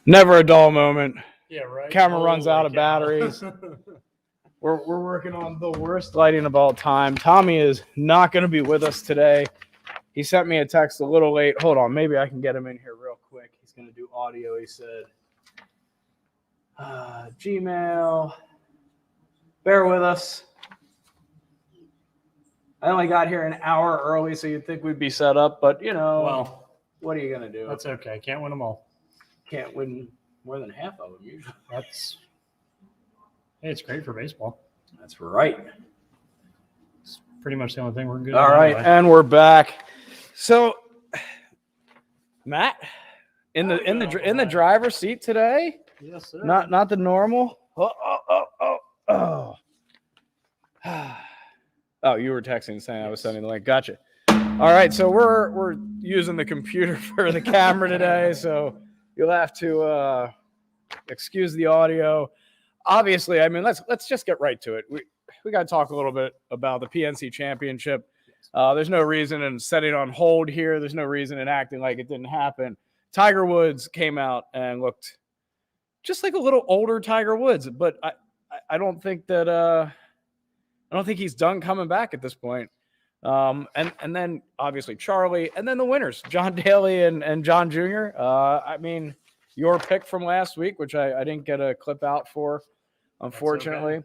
Never a dull moment. Yeah, right. Camera runs out of batteries. We're working on the worst lighting of all time. Tommy is not going to be with us today. He sent me a text a little late. Hold on, maybe I can get him in here real quick. He's going to do audio, he said. Gmail. Bear with us. I only got here an hour early, so you'd think we'd be set up, but, Well, what are you going to do? that's okay. Can't win them all. Can't win more than half of them usually. Hey, it's great for baseball. That's right. It's pretty much the only thing we're good All at right, anyway. and we're back. So, Matt, in the driver's seat today. Yes, sir. Not the normal. Oh. Oh, you were texting saying I was sending the link. Gotcha. All right, so we're using the computer for the camera today, so you'll have to excuse the audio. Obviously, I mean, let's just get right to it. We got to talk a little bit about the PNC Championship. There's no reason in setting on hold here. There's no reason in acting like it didn't happen. Tiger Woods came out and looked just like a little older Tiger Woods, but I don't think that I don't think he's done coming back at this point. And then obviously Charlie, and then the winners, John Daly and John Jr. I mean, your pick from last week, which I didn't get a clip out for, unfortunately.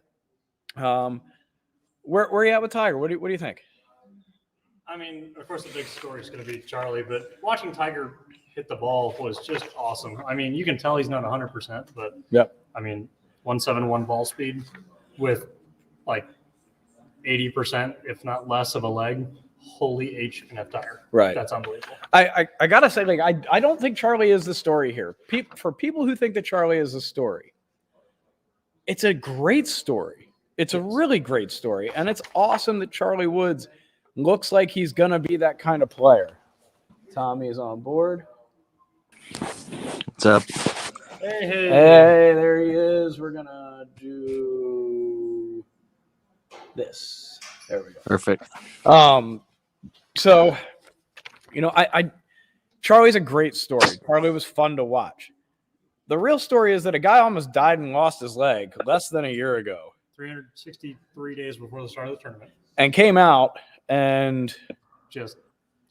Okay. Where are you at with Tiger? What do you think? I mean, of course, the big story is going to be Charlie, but watching Tiger hit the ball was just awesome. I mean, you can tell he's not 100%, but yep. I mean, 171 ball speed with like 80%, if not less, of a leg. Holy H&F Tiger. Right. That's unbelievable. I gotta say, like, I don't think Charlie is the story here. For people who think that Charlie is the story, it's a great story. It's a really great story, and it's awesome that Charlie Woods looks like he's gonna be that kind of player. Tommy is on board. What's up? Hey, there he is. We're gonna do this. There we go. Perfect. So, Charlie's a great story. Charlie was fun to watch. The real story is that a guy almost died and lost his leg less than a year ago. 363 days before the start of the tournament. And came out and just,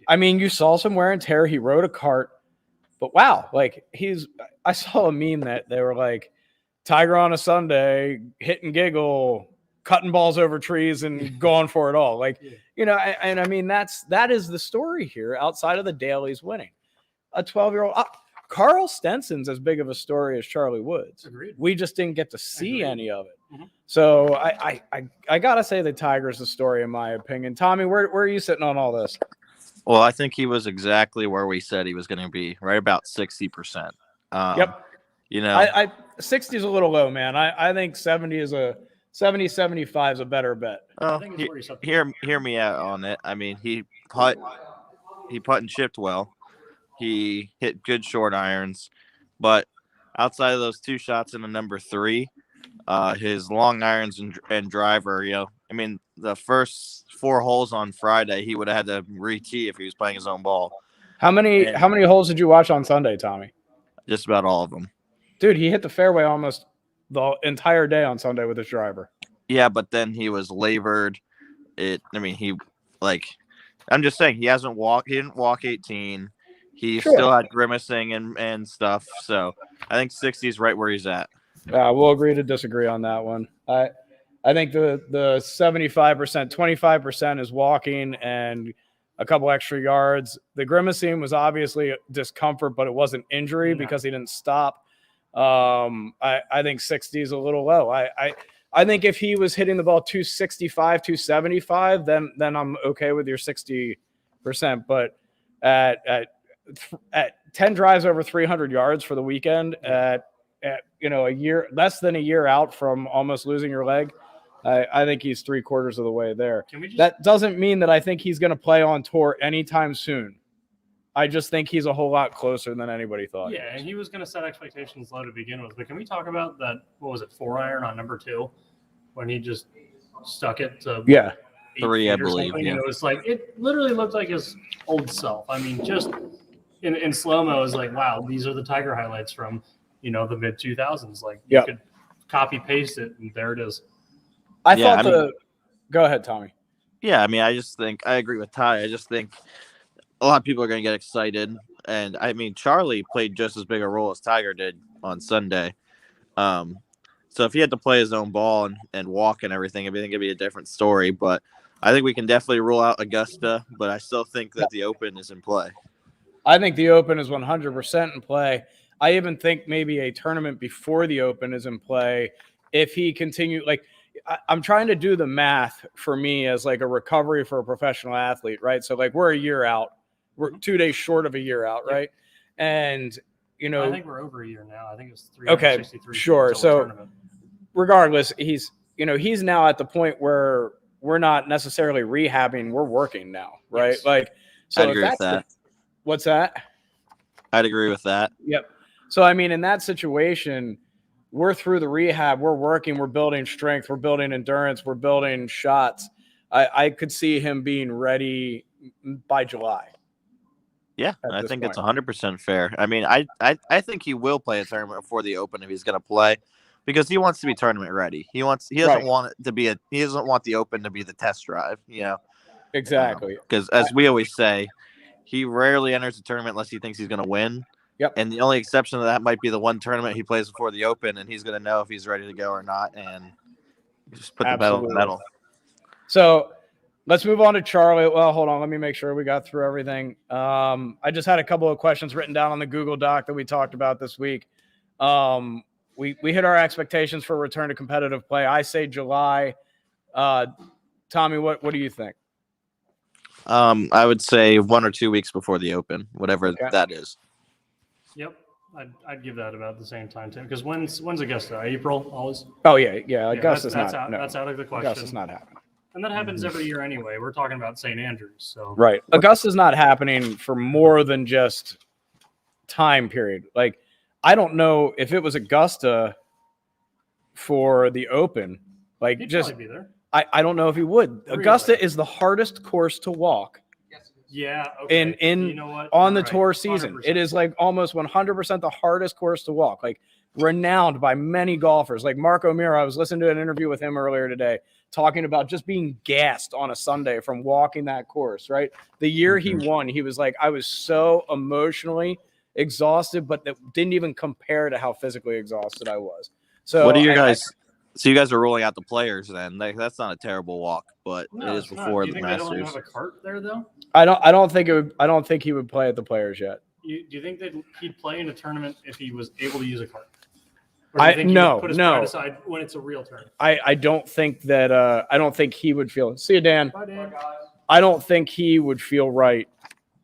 I mean, you saw some wear and tear. He rode a cart, but wow, like I saw a meme that they were like, Tiger on a Sunday, hit and giggle, cutting balls over trees and going for it all. Like, and I mean, that is the story here outside of the Daly's winning. A 12-year-old, Carl Stenson's as big of a story as Charlie Woods. Agreed. We just didn't get to see any of it. Mm-hmm. So I got to say that Tiger's the story in my opinion. Tommy, where are you sitting on all this? Well, I think he was exactly where we said he was going to be, right about 60%. Yep. 60 is a little low, man. I think 70 is 75 is a better bet. Oh, hear me out on it. I mean, he putt and chipped well. He hit good short irons, but outside of those two shots in the number 3, his long irons and driver, I mean, the first 4 holes on Friday, he would have had to re-tee if he was playing his own ball. How many holes did you watch on Sunday, Tommy? Just about all of them. Dude, he hit the fairway almost the entire day on Sunday with his driver. Yeah, but then he was labored. I'm just saying, he didn't walk 18. He still had grimacing and stuff. So I think 60 is right where he's at. We'll agree to disagree on that one. I think the 75%, 25% is walking and a couple extra yards. The grimacing was obviously discomfort, but it wasn't injury because he didn't stop. I think 60 is a little low. I think if he was hitting the ball 265, 275, then I'm okay with your 60%. But at 10 drives over 300 yards for the weekend, at a year, less than a year out from almost losing your leg, I think he's 3/4 of the way there. That doesn't mean that I think he's going to play on tour anytime soon. I just think he's a whole lot closer than anybody thought. Yeah, and he was going to set expectations low to begin with. But can we talk about that, 4-iron on number 2 when he just stuck it to 3, I believe. Yeah. It was like, it literally looked like his old self. I mean, just in slow-mo, it was like, wow, these are the Tiger highlights from, the mid 2000s. Like you Yep. could copy paste it, and there it is. Go ahead, Tommy. Yeah, I mean, I just think I agree with Ty. I just think a lot of people are going to get excited, and I mean, Charlie played just as big a role as Tiger did on Sunday. So if he had to play his own ball and walk and everything, I think it'd be a different story. But I think we can definitely rule out Augusta, but I still think that the Open is in play. I think the Open is 100% in play. I even think maybe a tournament before the Open is in play if he continued. Like, I'm trying to do the math for me as like a recovery for a professional athlete, right? So like we're a year out. We're 2 days short of a year out, right? And, I think we're over a year now. I think it's 363. Okay, sure. So regardless, he's now at the point where we're not necessarily rehabbing. We're working now, right? Yes. Like, so I'd agree with that. What's that? I'd agree with that. Yep. So, I mean, in that situation, we're through the rehab. We're working. We're building strength. We're building endurance. We're building shots. I could see him being ready by July. Yeah, I think it's 100% fair. I mean, I think he will play a tournament before the Open if he's going to play, because he wants to be tournament ready. He doesn't want it to be he doesn't want the Open to be the test drive. Exactly. Because as we always say, he rarely enters a tournament unless he thinks he's going to win. Yep. And the only exception to that might be the one tournament he plays before the Open, and he's going to know if he's ready to go or not, and just put the pedal to the metal. So let's move on to Charlie. Well, hold on. Let me make sure we got through everything. I just had a couple of questions written down on the Google Doc that we talked about this week. We hit our expectations for return to competitive play. I say July. Tommy, what do you think? I would say 1 or 2 weeks before the Open, whatever that is. Yep, I'd give that about the same time too. Because when's Augusta? April always. Oh yeah. Augusta's that's not. That's out of the question. Augusta's not happening. And that happens every year anyway. We're talking about St. Andrews, so right. Augusta's not happening for more than just time period. Like, I don't know if it was Augusta for the Open. Like, he'd just probably be there. I don't know if he would. Really? Augusta is the hardest course to walk. Yeah. Okay. In you know what? on the You're tour right. season. 100%. It is like almost 100% the hardest course to walk. Like, renowned by many golfers. Like Mark O'Meara, I was listening to an interview with him earlier today, talking about just being gassed on a Sunday from walking that course, right? The year he won, he was like, I was so emotionally exhausted, but that didn't even compare to how physically exhausted I was. So what do you guys? So you guys are rolling out the players then? Like, that's not a terrible walk, but No, it is it's not. before Do you the think they don't Masters. have a cart there though? I don't think he would play at the Players yet. Do you think that he'd play in a tournament if he was able to use a cart? Or do you think he no, would put his no. pride aside when it's a real tournament? I don't think that I don't think he would feel. See you, Dan. Bye, Dan. I don't think he would feel right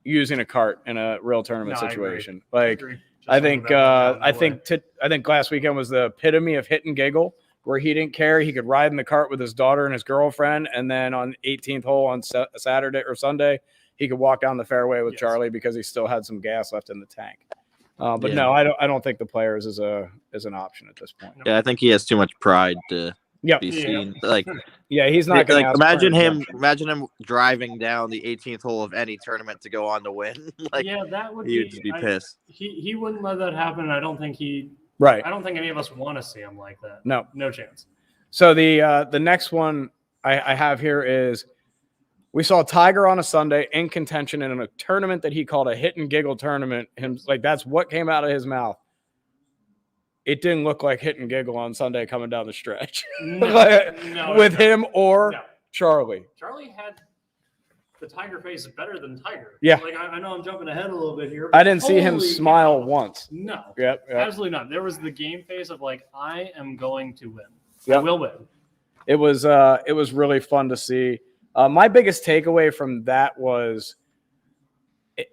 using a cart in a real tournament No, I agree. situation. Like, agree. Just I something think about I that think I think last weekend was the epitome of hit and giggle, where he didn't care. He could ride in the cart with his daughter and his girlfriend, and then on 18th hole on Saturday or Sunday, he could walk down the fairway with Charlie because he still had some gas left in the tank. But no, I don't think the Players is an option at this point. Yeah, I think he has too much pride to Yep. be seen. Like, Yeah, he's not going to imagine him driving down the 18th hole of any tournament to go on to win. Like, yeah, that would he would just be pissed. He wouldn't let that happen. I don't think Right. I don't think any of us want to see him like that. No chance. So the next one I have here is, we saw Tiger on a Sunday in contention in a tournament that he called a hit and giggle tournament. That's what came out of his mouth. It didn't look like hit and giggle on Sunday coming down the stretch with him or Charlie. Charlie had the Tiger face better than Tiger. Yeah. Like, I know I'm jumping ahead a little bit here. I didn't see him smile once. No. Yep. Absolutely not. There was the game face of like, I am going to win. Yep. I will win. It was really fun to see. My biggest takeaway from that was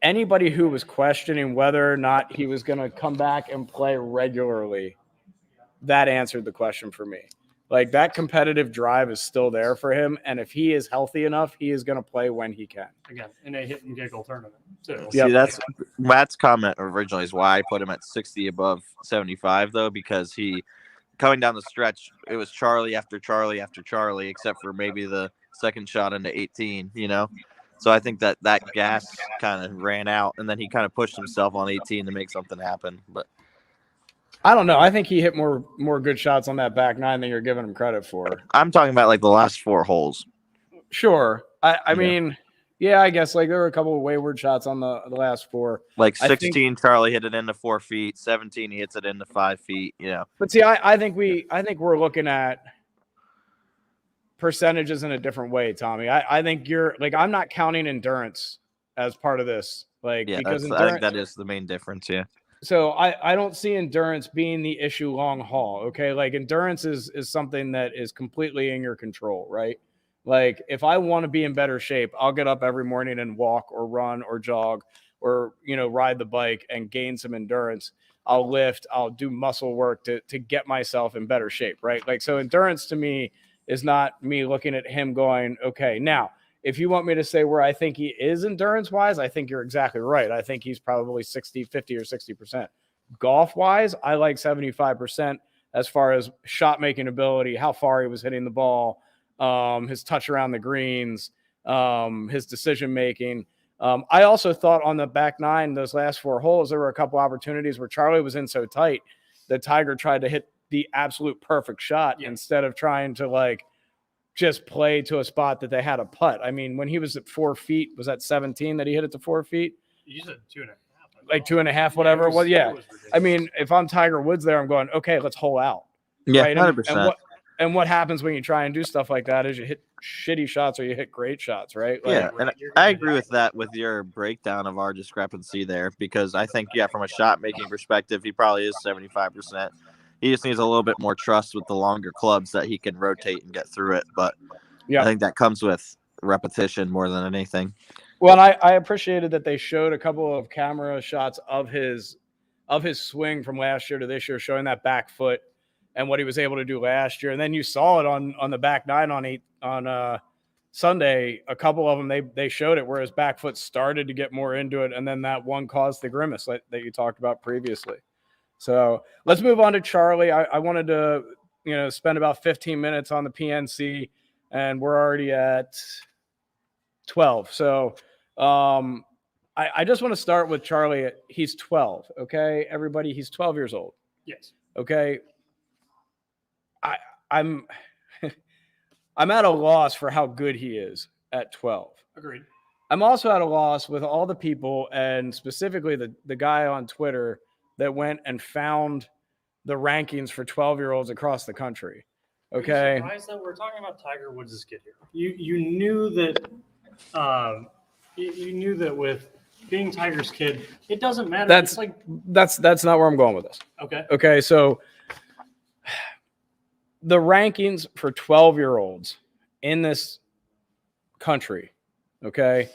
anybody who was questioning whether or not he was going to come back and play regularly, that answered the question for me. Like, that competitive drive is still there for him, and if he is healthy enough, he is going to play when he can. Again, in a hit and giggle tournament too. See, that's Matt's comment originally is why I put him at 60 above 75, though, because he coming down the stretch, it was Charlie after Charlie after Charlie, except for maybe the second shot into 18, So I think that gas kind of ran out, and then he kind of pushed himself on 18 to make something happen. But I don't know. I think he hit more good shots on that back nine than you're giving him credit for. I'm talking about like the last 4 holes. Sure. I Yeah. mean, yeah, I guess like there were a couple of wayward shots on the last 4. Like I 16, think, Charlie hit it into 4 feet. 17, he hits it into 5 feet. but see, I think we're looking at percentages in a different way, Tommy. I think you're like, I'm not counting endurance as part of this, like, Yeah, because I think endurance. that is the main difference. Yeah. So I don't see endurance being the issue long haul. Okay. Like endurance is something that is completely in your control, right? Like if I want to be in better shape, I'll get up every morning and walk or run or jog or, ride the bike and gain some endurance. I'll lift, I'll do muscle work to get myself in better shape, right? Like, so endurance to me is not me looking at him going, okay, now, if you want me to say where I think he is endurance wise, I think you're exactly right. I think he's probably 50 or 60%. Golf wise, I like 75% as far as shot making ability, how far he was hitting the ball, his touch around the greens, his decision making. I also thought on the back nine, those last 4 holes, there were a couple opportunities where Charlie was in so tight that Tiger tried to hit the absolute perfect shot instead of trying to like just play to a spot that they had a putt. I mean, when he was at 4 feet, was that 17 that he hit it to 4 feet? You said 2.5. Like 2.5, whatever. Well, yeah. It was ridiculous. I mean, if I'm Tiger Woods there, I'm going, okay, let's hole out. Yeah, right? 100%. And what happens when you try and do stuff like that is you hit shitty shots or you hit great shots, right? Like, Yeah, and I agree with that, with your breakdown of our discrepancy there, because I think, from a shot making perspective, he probably is 75%. He just needs a little bit more trust with the longer clubs that he can rotate and get through it. But I think that comes with repetition more than anything. Well, and I appreciated that they showed a couple of camera shots of his swing from last year to this year, showing that back foot and what he was able to do last year. And then you saw it on the back nine on Sunday. A couple of them, they showed it where his back foot started to get more into it, and then that one caused the grimace that you talked about previously. So let's move on to Charlie. I wanted to spend about 15 minutes on the PNC, and we're already at 12. So I just want to start with Charlie. He's 12. Okay, everybody, he's 12 years old. Yes. Okay. I'm I'm at a loss for how good he is at 12. Agreed. I'm also at a loss with all the people, and specifically the guy on Twitter that went and found the rankings for 12-year-olds across the country. Okay. Are you surprised that we're talking about Tiger Woods' kid here? You knew that you knew that with being Tiger's kid, it doesn't matter. That's not where I'm going with this. Okay. Okay, so the rankings for 12-year-olds in this country, okay,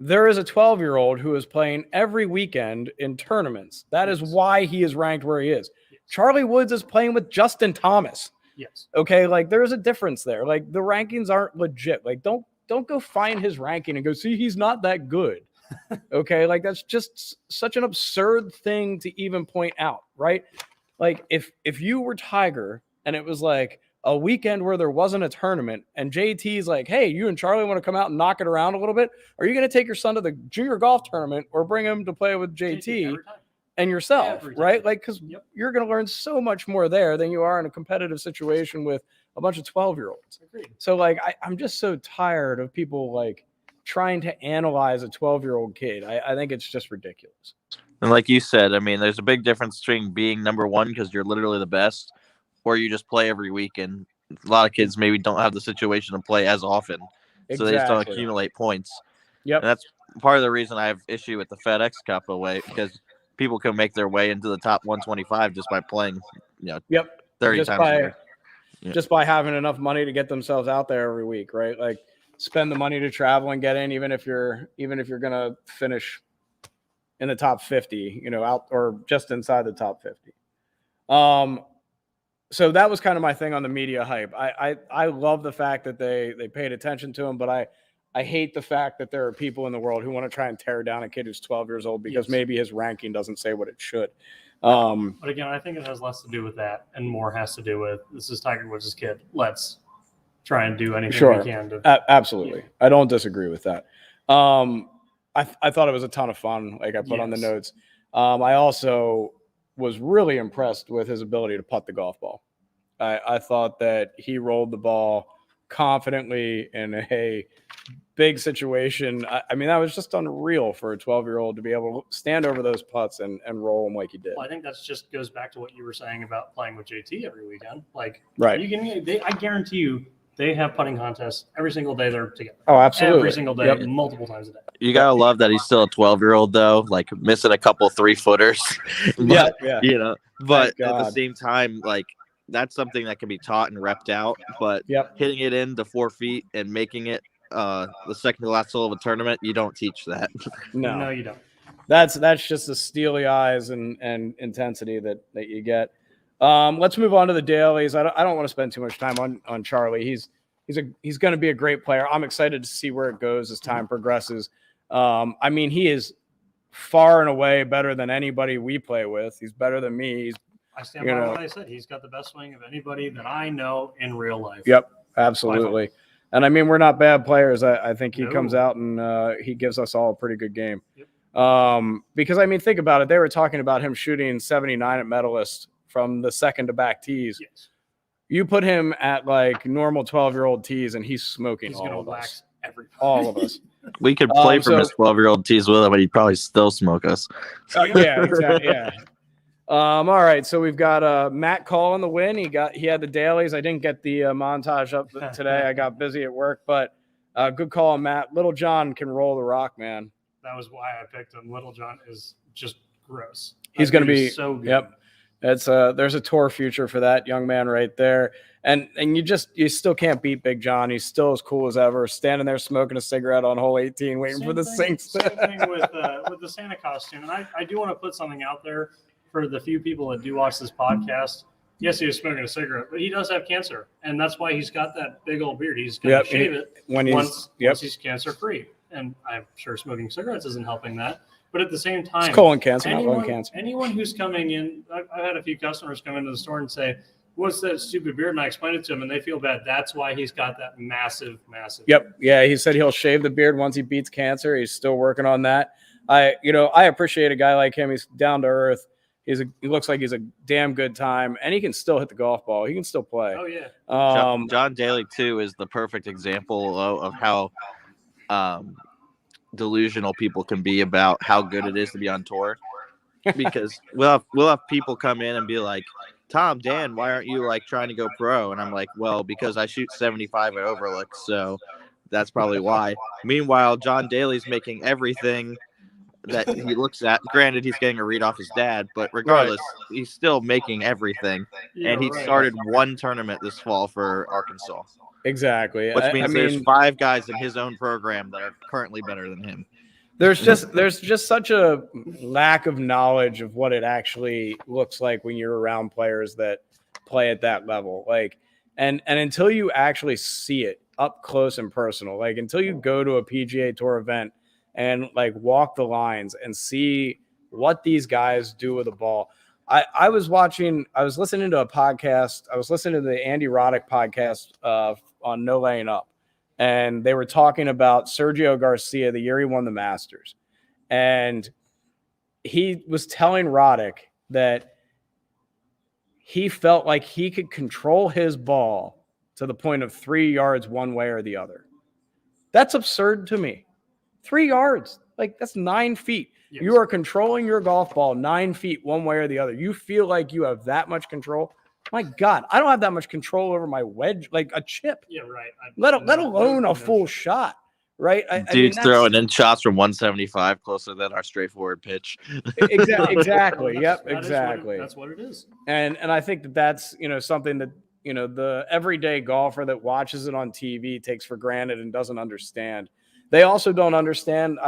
there is a 12-year-old who is playing every weekend in tournaments. That is why he is ranked where he is. Yes. Charlie Woods is playing with Justin Thomas. Yes. Okay, like there is a difference there. Like the rankings aren't legit. Like don't go find his ranking and go, see, he's not that good. Okay, like that's just such an absurd thing to even point out, right? Like if you were Tiger and it was like a weekend where there wasn't a tournament and JT's like, hey, you and Charlie want to come out and knock it around a little bit? Are you going to take your son to the junior golf tournament or bring him to play with JT and yourself, right? Like, because you're going to learn so much more there than you are in a competitive situation with a bunch of 12-year-olds. Agreed. So like, I'm just so tired of people like trying to analyze a 12-year-old kid. I think it's just ridiculous. And like you said, I mean, there's a big difference between being number one because you're literally the best, or you just play every week. And a lot of kids maybe don't have the situation to play as often, so they just don't accumulate points. Yep. And that's part of the reason I have issue with the FedEx Cup away, because people can make their way into the top 125 just by playing, 30 just times by, a year. Just by having enough money to get themselves out there every week, right? Like spend the money to travel and get in, even if you're gonna finish in the top 50, out or just inside the top 50. So that was kind of my thing on the media hype. I love the fact that they paid attention to him, but I hate the fact that there are people in the world who want to try and tear down a kid who's 12 years old because maybe his ranking doesn't say what it should. But again, I think it has less to do with that and more has to do with this is Tiger Woods' kid. Let's try and do anything we can to absolutely. Yeah. I don't disagree with that. I thought it was a ton of fun. Like I put on the notes. I also was really impressed with his ability to putt the golf ball. I thought that he rolled the ball confidently in a big situation. I mean, that was just unreal for a 12-year-old to be able to stand over those putts and roll them like he did. Well, I think that's just goes back to what you were saying about playing with JT every weekend. Like, Right. I guarantee you, they have putting contests every single day. They're together. Oh, absolutely. Every single day, Yep. multiple times a day. You gotta love that he's still a 12-year-old though, like missing a couple 3-footers. Yeah, But, yeah. you know, but at the God. same time, like that's something that can be taught and repped out. But Yep. hitting it into 4 feet and making it the second to last hole of a tournament, you don't teach that. No, you don't. That's just the steely eyes and intensity that you get. Let's move on to the Dalys. I don't want to spend too much time on Charlie. He's going to be a great player. I'm excited to see where it goes as time progresses. I mean, he is far and away better than anybody we play with. He's better than me. I stand by what I said. He's got the best swing of anybody that I know in real life. Yep, absolutely. And I mean, we're not bad players. I think he No. comes out and he gives us all a pretty good game. Yep. Because I mean, think about it. They were talking about him shooting 79 at Medalist from the second to back tees. Yes. You put him at like normal 12-year-old tees and he's smoking He's all going of to us. wax everybody. All of us. We could play from so- his 12-year-old tees with him, but he'd probably still smoke us. Yeah, exactly. Yeah. All right, so we've got Matt Call in the win. He had the Dalys. I didn't get the montage up today. I got busy at work, but good call on Matt. Little John can roll the rock, man. That was why I picked him. Little John is just gross. He's going to be so good. Yep. It's there's a tour future for that young man right there. And you still can't beat Big John. He's still as cool as ever, standing there smoking a cigarette on hole 18, waiting for the Saints. Same thing with the Santa costume. And I do want to put something out there for the few people that do watch this podcast. Yes, he was smoking a cigarette, but he does have cancer, and that's why he's got that big old beard. He's going to shave it once he's cancer free. And I'm sure smoking cigarettes isn't helping that. But at the same time, It's colon cancer, not lung cancer. Anyone who's coming in, I've had a few customers come into the store and say, "What's that stupid beard?" And I explain it to them, and they feel bad. That's why he's got that massive. Yep. Yeah, he said he'll shave the beard once he beats cancer. He's still working on that. I appreciate a guy like him. He's down to earth. He looks like he's a damn good time, and he can still hit the golf ball. He can still play. Oh yeah. John Daly too is the perfect example of how delusional people can be about how good it is to be on tour. Because we'll have people come in and be like, "Tom, Dan, why aren't you like trying to go pro?" And I'm like, "Well, because I shoot 75 at Overlook, so that's probably why." Meanwhile, John Daly's making everything that he looks at. Granted, he's getting a read off his dad, but regardless, he's still making everything. And he started one tournament this fall for Arkansas. Exactly. Which means there's 5 guys in his own program that are currently better than him. There's just such a lack of knowledge of what it actually looks like when you're around players that play at that level. Like, and until you actually see it up close and personal, like until you go to a PGA Tour event and like walk the lines and see what these guys do with the ball. I was listening to a podcast. I was listening to the Andy Roddick podcast on No Laying Up. And they were talking about Sergio Garcia the year he won the Masters. And he was telling Roddick that he felt like he could control his ball to the point of 3 yards one way or the other. That's absurd to me. 3 yards, like that's 9 feet. Yes. You are controlling your golf ball 9 feet one way or the other. You feel like you have that much control. My God, I don't have that much control over my wedge, like a chip. Yeah, right. Let alone a full shot, right? Dude's throwing in shots from 175 closer than our straightforward pitch. Exactly. Yep. Exactly. That's what it is. And I think that's something that the everyday golfer that watches it on TV takes for granted and doesn't understand. They also don't understand.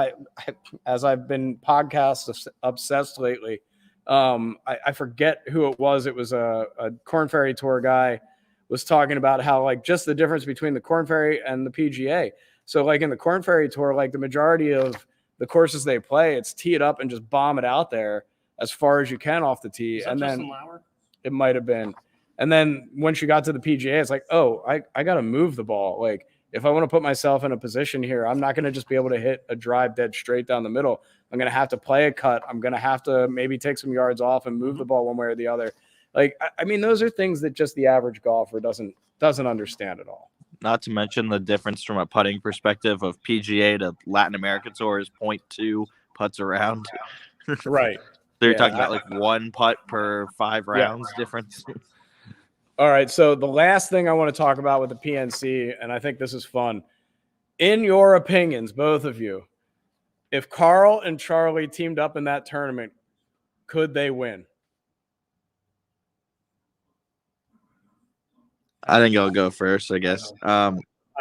As I've been podcast obsessed lately. I forget who it was. It was a Korn Ferry Tour guy was talking about how like just the difference between the Korn Ferry and the PGA. So like in the Korn Ferry Tour, like the majority of the courses they play, it's tee it up and just bomb it out there as far as you can off the tee. And then it might have been. And then once you got to the PGA, it's like, oh, I got to move the ball. Like if I want to put myself in a position here, I'm not going to just be able to hit a drive dead straight down the middle. I'm going to have to play a cut. I'm going to have to maybe take some yards off and move the ball one way or the other. Like, I mean, those are things that just the average golfer doesn't understand at all. Not to mention the difference from a putting perspective of PGA to Latin American Tour is 0.2 putts around. Right. They're talking about like 1 putt per 5 rounds difference. All right. So the last thing I want to talk about with the PNC, and I think this is fun. In your opinions, both of you, if Carl and Charlie teamed up in that tournament, could they win? I think I'll go first, I guess. I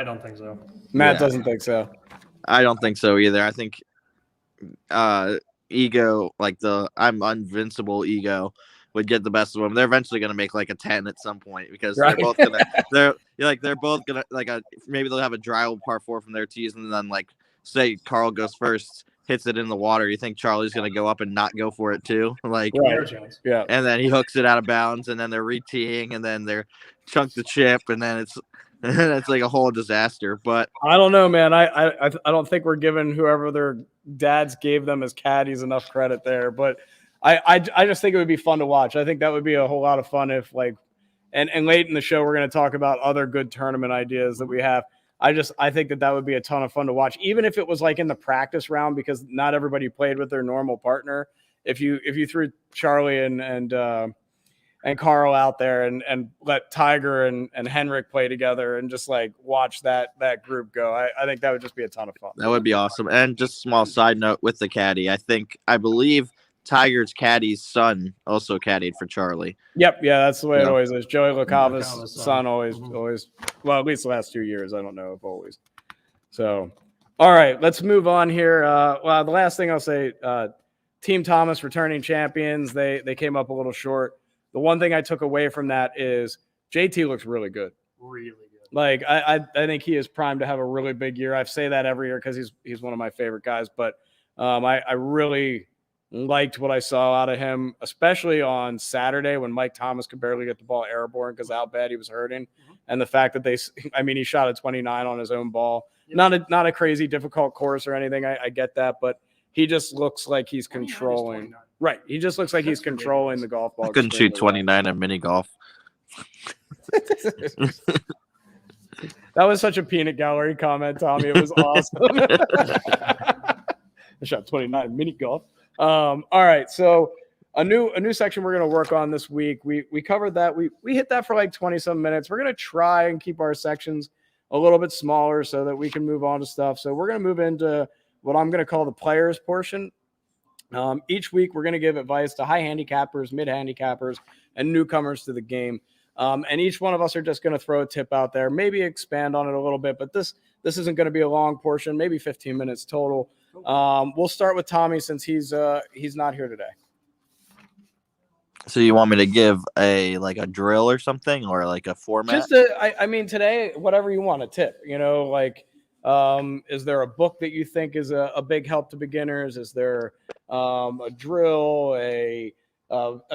don't think so. Matt doesn't think so. I don't think so either. I think ego, like the I'm invincible ego, would get the best of them. They're eventually going to make like a 10 at some point because they're both gonna they're both gonna like maybe they'll have a dry old par 4 from their tees, and then like say Carl goes first, hits it in the water. You think Charlie's going to go up and not go for it too? Like, yeah. And then he hooks it out of bounds, and then they're re-teeing, and then they're chunk the chip, and then it's like a whole disaster. But I don't know, man. I don't think we're giving whoever their dads gave them as caddies enough credit there. But I just think it would be fun to watch. I think that would be a whole lot of fun if like, and late in the show we're going to talk about other good tournament ideas that we have. I think that would be a ton of fun to watch, even if it was like in the practice round, because not everybody played with their normal partner. If you threw Charlie and Carl out there and let Tiger and Henrik play together and just like watch that group go, I think that would just be a ton of fun. That would be awesome. And just a small side note with the caddy, I believe Tiger's caddy's son also caddied for Charlie. Yep, yeah, that's the way it always is. Joey LaCava's son always, well, at least the last 2 years. I don't know if always. So, all right, let's move on here. Well, the last thing I'll say, Team Thomas returning champions. They came up a little short. The one thing I took away from that is JT looks really good. Really good. Like I think he is primed to have a really big year. I say that every year because he's one of my favorite guys. But I really liked what I saw out of him, especially on Saturday when Mike Thomas could barely get the ball airborne because how bad he was hurting, and the fact that he shot a 29 on his own ball. Yep. Not a crazy difficult course or anything. I get that, but he just looks like he's controlling. Right, he just looks like he's controlling the golf ball. I couldn't shoot 29 at mini golf. That was such a peanut gallery comment, Tommy. It was awesome. I shot 29 mini golf. All right, so a new section we're going to work on this week. We covered that. We hit that for like 20-some minutes. We're going to try and keep our sections a little bit smaller so that we can move on to stuff. So we're going to move into what I'm going to call the players portion. Each week, we're going to give advice to high handicappers, mid handicappers, and newcomers to the game. And each one of us are just going to throw a tip out there, maybe expand on it a little bit. But this isn't going to be a long portion, maybe 15 minutes total. We'll start with Tommy since he's not here today. So you want me to give a drill or something, or like a format? Just today, whatever you want, a tip. Is there a book that you think is a big help to beginners? Is there a drill, a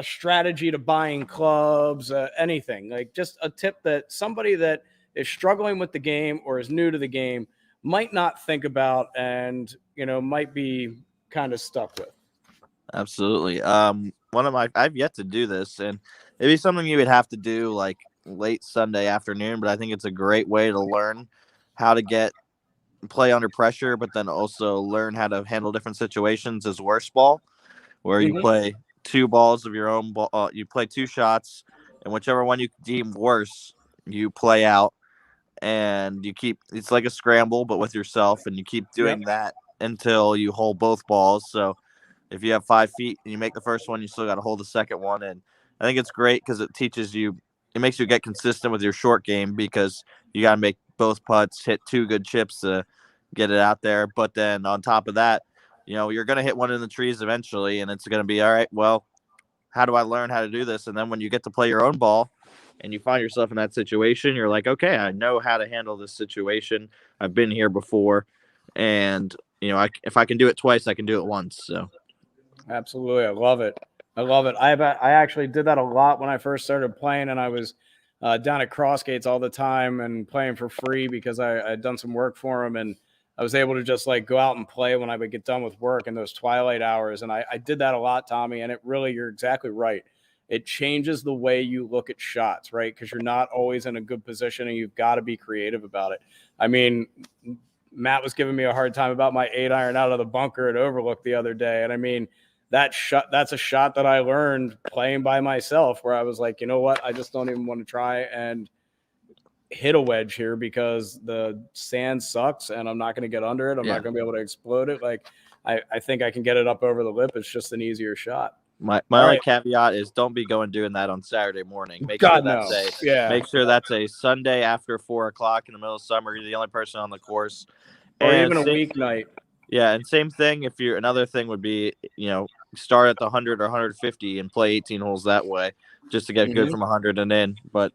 strategy to buying clubs, anything? Like just a tip that somebody that is struggling with the game or is new to the game might not think about and, might be kind of stuck with. Absolutely. I've yet to do this, and it'd be something you would have to do like late Sunday afternoon, but I think it's a great way to learn how to play under pressure, but then also learn how to handle different situations as worst ball, where you play 2 balls of your own ball. You play 2 shots, and whichever one you deem worse, you play out, and it's like a scramble, but with yourself, and you keep doing that until you hold both balls. So if you have 5 feet and you make the first one, you still got to hold the second one. And I think it's great because it makes you get consistent with your short game, because you got to make both putts, hit 2 good chips to get it out there. But then on top of that, you're going to hit one in the trees eventually, and it's going to be, all right, well, how do I learn how to do this? And then when you get to play your own ball and you find yourself in that situation, you're like, okay, I know how to handle this situation. I've been here before. And, if I can do it twice, I can do it once. So. Absolutely. I love it. I actually did that a lot when I first started playing, and I was down at Crossgates all the time and playing for free because I had done some work for him, and I was able to just like go out and play when I would get done with work in those twilight hours. And I did that a lot, Tommy, and it really, you're exactly right. It changes the way you look at shots, right? Because you're not always in a good position and you've got to be creative about it. I mean, Matt was giving me a hard time about my 8-iron out of the bunker at Overlook the other day. And I mean, that's a shot that I learned playing by myself, where I was like, you know what? I just don't even want to try and hit a wedge here because the sand sucks and I'm not going to get under it. I'm not going to be able to explode it. Like, I think I can get it up over the lip. It's just an easier shot. My only caveat is don't be doing that on Saturday morning. Make sure that's a Sunday after 4 o'clock in the middle of summer. You're the only person on the course, or even a weeknight. Yeah, and same thing. Another thing would be, start at the 100 or 150 and play 18 holes that way, just to get good from 100 and in. But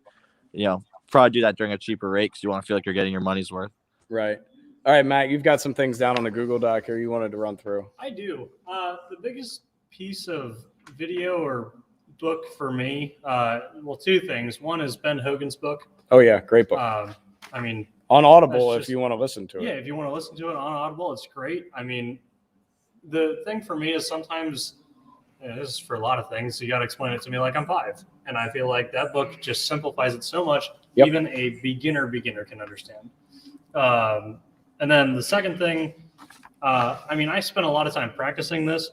probably do that during a cheaper rate because you want to feel like you're getting your money's worth. Right. All right, Matt, you've got some things down on the Google Doc here you wanted to run through. I do. The biggest piece of video or book for me, two things. One is Ben Hogan's book. Oh yeah, great book. I mean, on Audible, if you want to listen to it. Yeah, if you want to listen to it on Audible, it's great. I mean, the thing for me is sometimes, this is for a lot of things, you got to explain it to me like I'm 5. And I feel like that book just simplifies it so much, even a beginner can understand. And then the second thing, I spent a lot of time practicing this.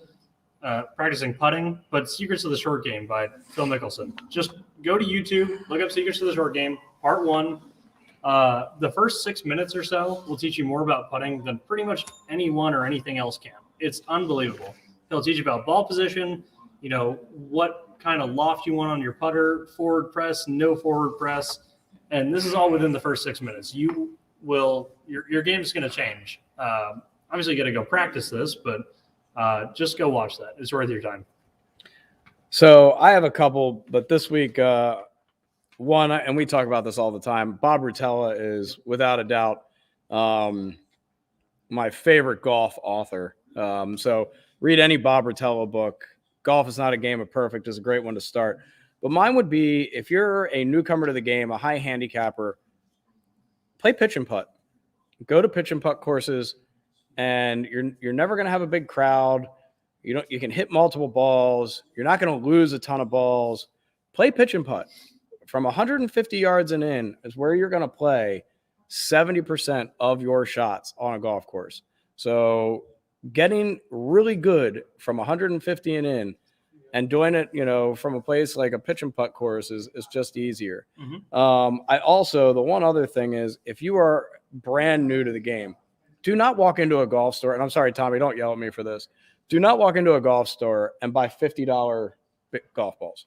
Practicing putting, but Secrets of the Short Game by Phil Nicholson. Just go to YouTube, look up Secrets of the Short Game, part 1. The first 6 minutes or so will teach you more about putting than pretty much anyone or anything else can. It's unbelievable. He'll teach you about ball position, what kind of loft you want on your putter, forward press, no forward press, and this is all within the first 6 minutes. Your game is going to change. Obviously, you got to go practice this, but just go watch that. It's worth your time. So I have a couple, but this week, one, and we talk about this all the time, Bob Rotella is without a doubt my favorite golf author. So read any Bob Rotella book. Golf is Not a Game of Perfect is a great one to start. But mine would be, if you're a newcomer to the game, a high handicapper, play pitch and putt. Go to pitch and putt courses. And you're never going to have a big crowd. You can hit multiple balls. You're not going to lose a ton of balls. Play pitch and putt. From 150 yards and in is where you're going to play 70% of your shots on a golf course. So getting really good from 150 and in and doing it, from a place like a pitch and putt course is just easier. The one other thing is, if you are brand new to the game, do not walk into a golf store, and I'm sorry, Tommy, don't yell at me for this. Do not walk into a golf store and buy $50 golf balls.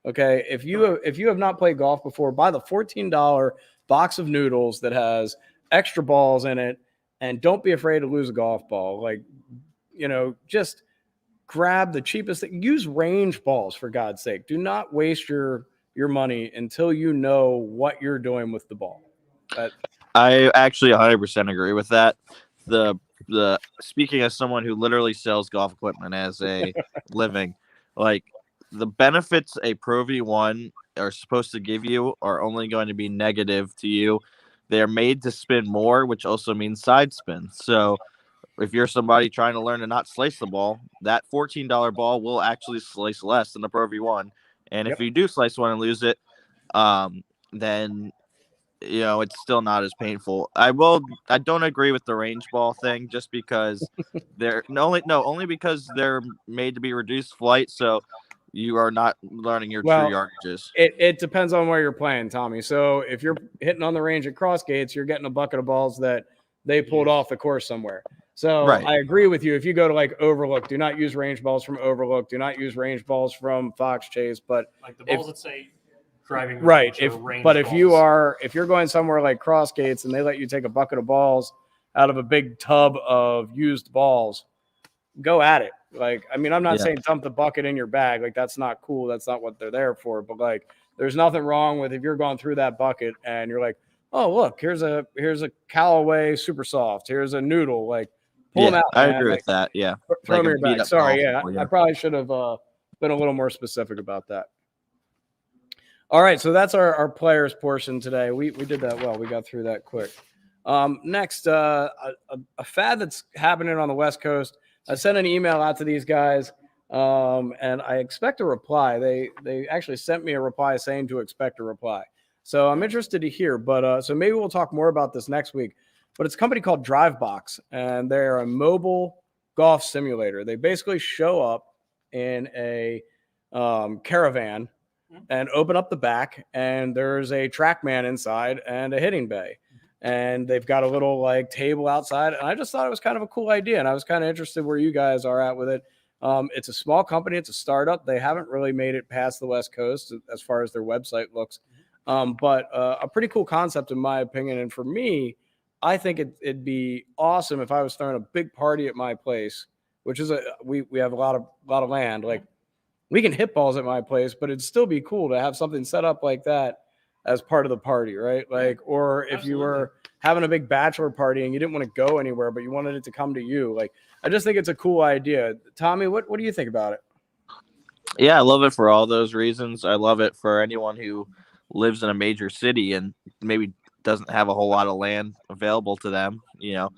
Okay? If you have not played golf before, buy the $14 box of noodles that has extra balls in it, and don't be afraid to lose a golf ball. Like, just grab the cheapest thing. Use range balls, for God's sake. Do not waste your money until you know what you're doing with the ball. I actually 100% agree with that. The speaking as someone who literally sells golf equipment as a living, like, the benefits a Pro V1 are supposed to give you are only going to be negative to you. They're made to spin more, which also means side spin. So if you're somebody trying to learn to not slice the ball, that $14 ball will actually slice less than the Pro V1. And if you do slice one and lose it, then it's still not as painful. I don't agree with the range ball thing, just because only because they're made to be reduced flight, so you are not learning your true yardages. It depends on where you're playing, Tommy. So if you're hitting on the range at Crossgates, you're getting a bucket of balls that they pulled off the course somewhere. So I agree with you. If you go to like Overlook, do not use range balls from Overlook. Do not use range balls from Fox Chase. But like the balls that say driving right. If you're going somewhere like Crossgates and they let you take a bucket of balls out of a big tub of used balls, go at it. Like, I mean, I'm not saying dump the bucket in your bag. Like, that's not cool. That's not what they're there for. But like, there's nothing wrong with if you're going through that bucket and you're like, oh, look, here's a Callaway Super Soft. Here's a noodle. Like, pull them out. I agree with that. Yeah. Throw them in your bag. Sorry. Yeah. I probably should have been a little more specific about that. All right, so that's our players portion today. We did that well. We got through that quick. Next, a fad that's happening on the West Coast. I sent an email out to these guys, and I expect a reply. They actually sent me a reply saying to expect a reply. So I'm interested to hear. But so maybe we'll talk more about this next week. But it's a company called DryveBox, and they're a mobile golf simulator. They basically show up in a caravan and open up the back, and there's a TrackMan inside and a hitting bay. And they've got a little like table outside. And I just thought it was kind of a cool idea. And I was kind of interested where you guys are at with it. It's a small company. It's a startup. They haven't really made it past the West Coast as far as their website looks. But a pretty cool concept in my opinion. And for me, I think it'd be awesome if I was throwing a big party at my place, which is we have a lot of land. Like we can hit balls at my place, but it'd still be cool to have something set up like that as part of the party, right? Like, or if you were having a big bachelor party and you didn't want to go anywhere, but you wanted it to come to you. Like, I just think it's a cool idea. Tommy, what do you think about it? Yeah, I love it for all those reasons. I love it for anyone who lives in a major city and maybe doesn't have a whole lot of land available to them. You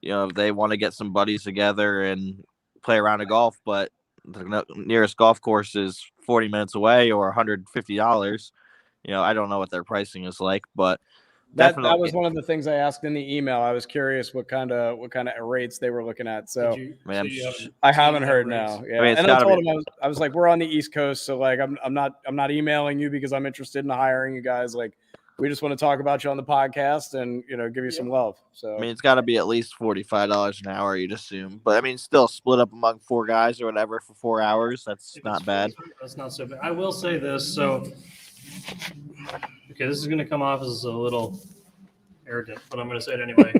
know, if they want to get some buddies together and play around a golf, but the nearest golf course is 40 minutes away or $150. You know, I don't know what their pricing is like, but that was one of the things I asked in the email. I was curious what kind of rates they were looking at. So I haven't heard now. Yeah, and I told him I was like, we're on the East Coast, so like I'm not emailing you because I'm interested in hiring you guys. Like, we just want to talk about you on the podcast and give you some love. So I mean, it's got to be at least $45 an hour, you'd assume. But I mean, still split up among 4 guys or whatever for 4 hours. That's not bad. That's not so bad. I will say this. So, okay, this is going to come off as a little arrogant, but I'm going to say it anyway.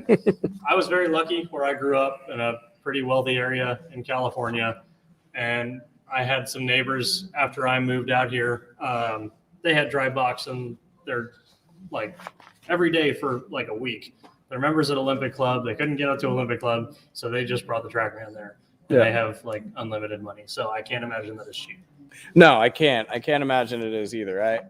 I was very lucky where I grew up in a pretty wealthy area in California, and I had some neighbors after I moved out here. They had DryveBox, and they're like every day for like a week. They're members at Olympic Club. They couldn't get up to Olympic Club, so they just brought the TrackMan there. And they have like unlimited money, so I can't imagine that it's cheap. No, I can't imagine it is either.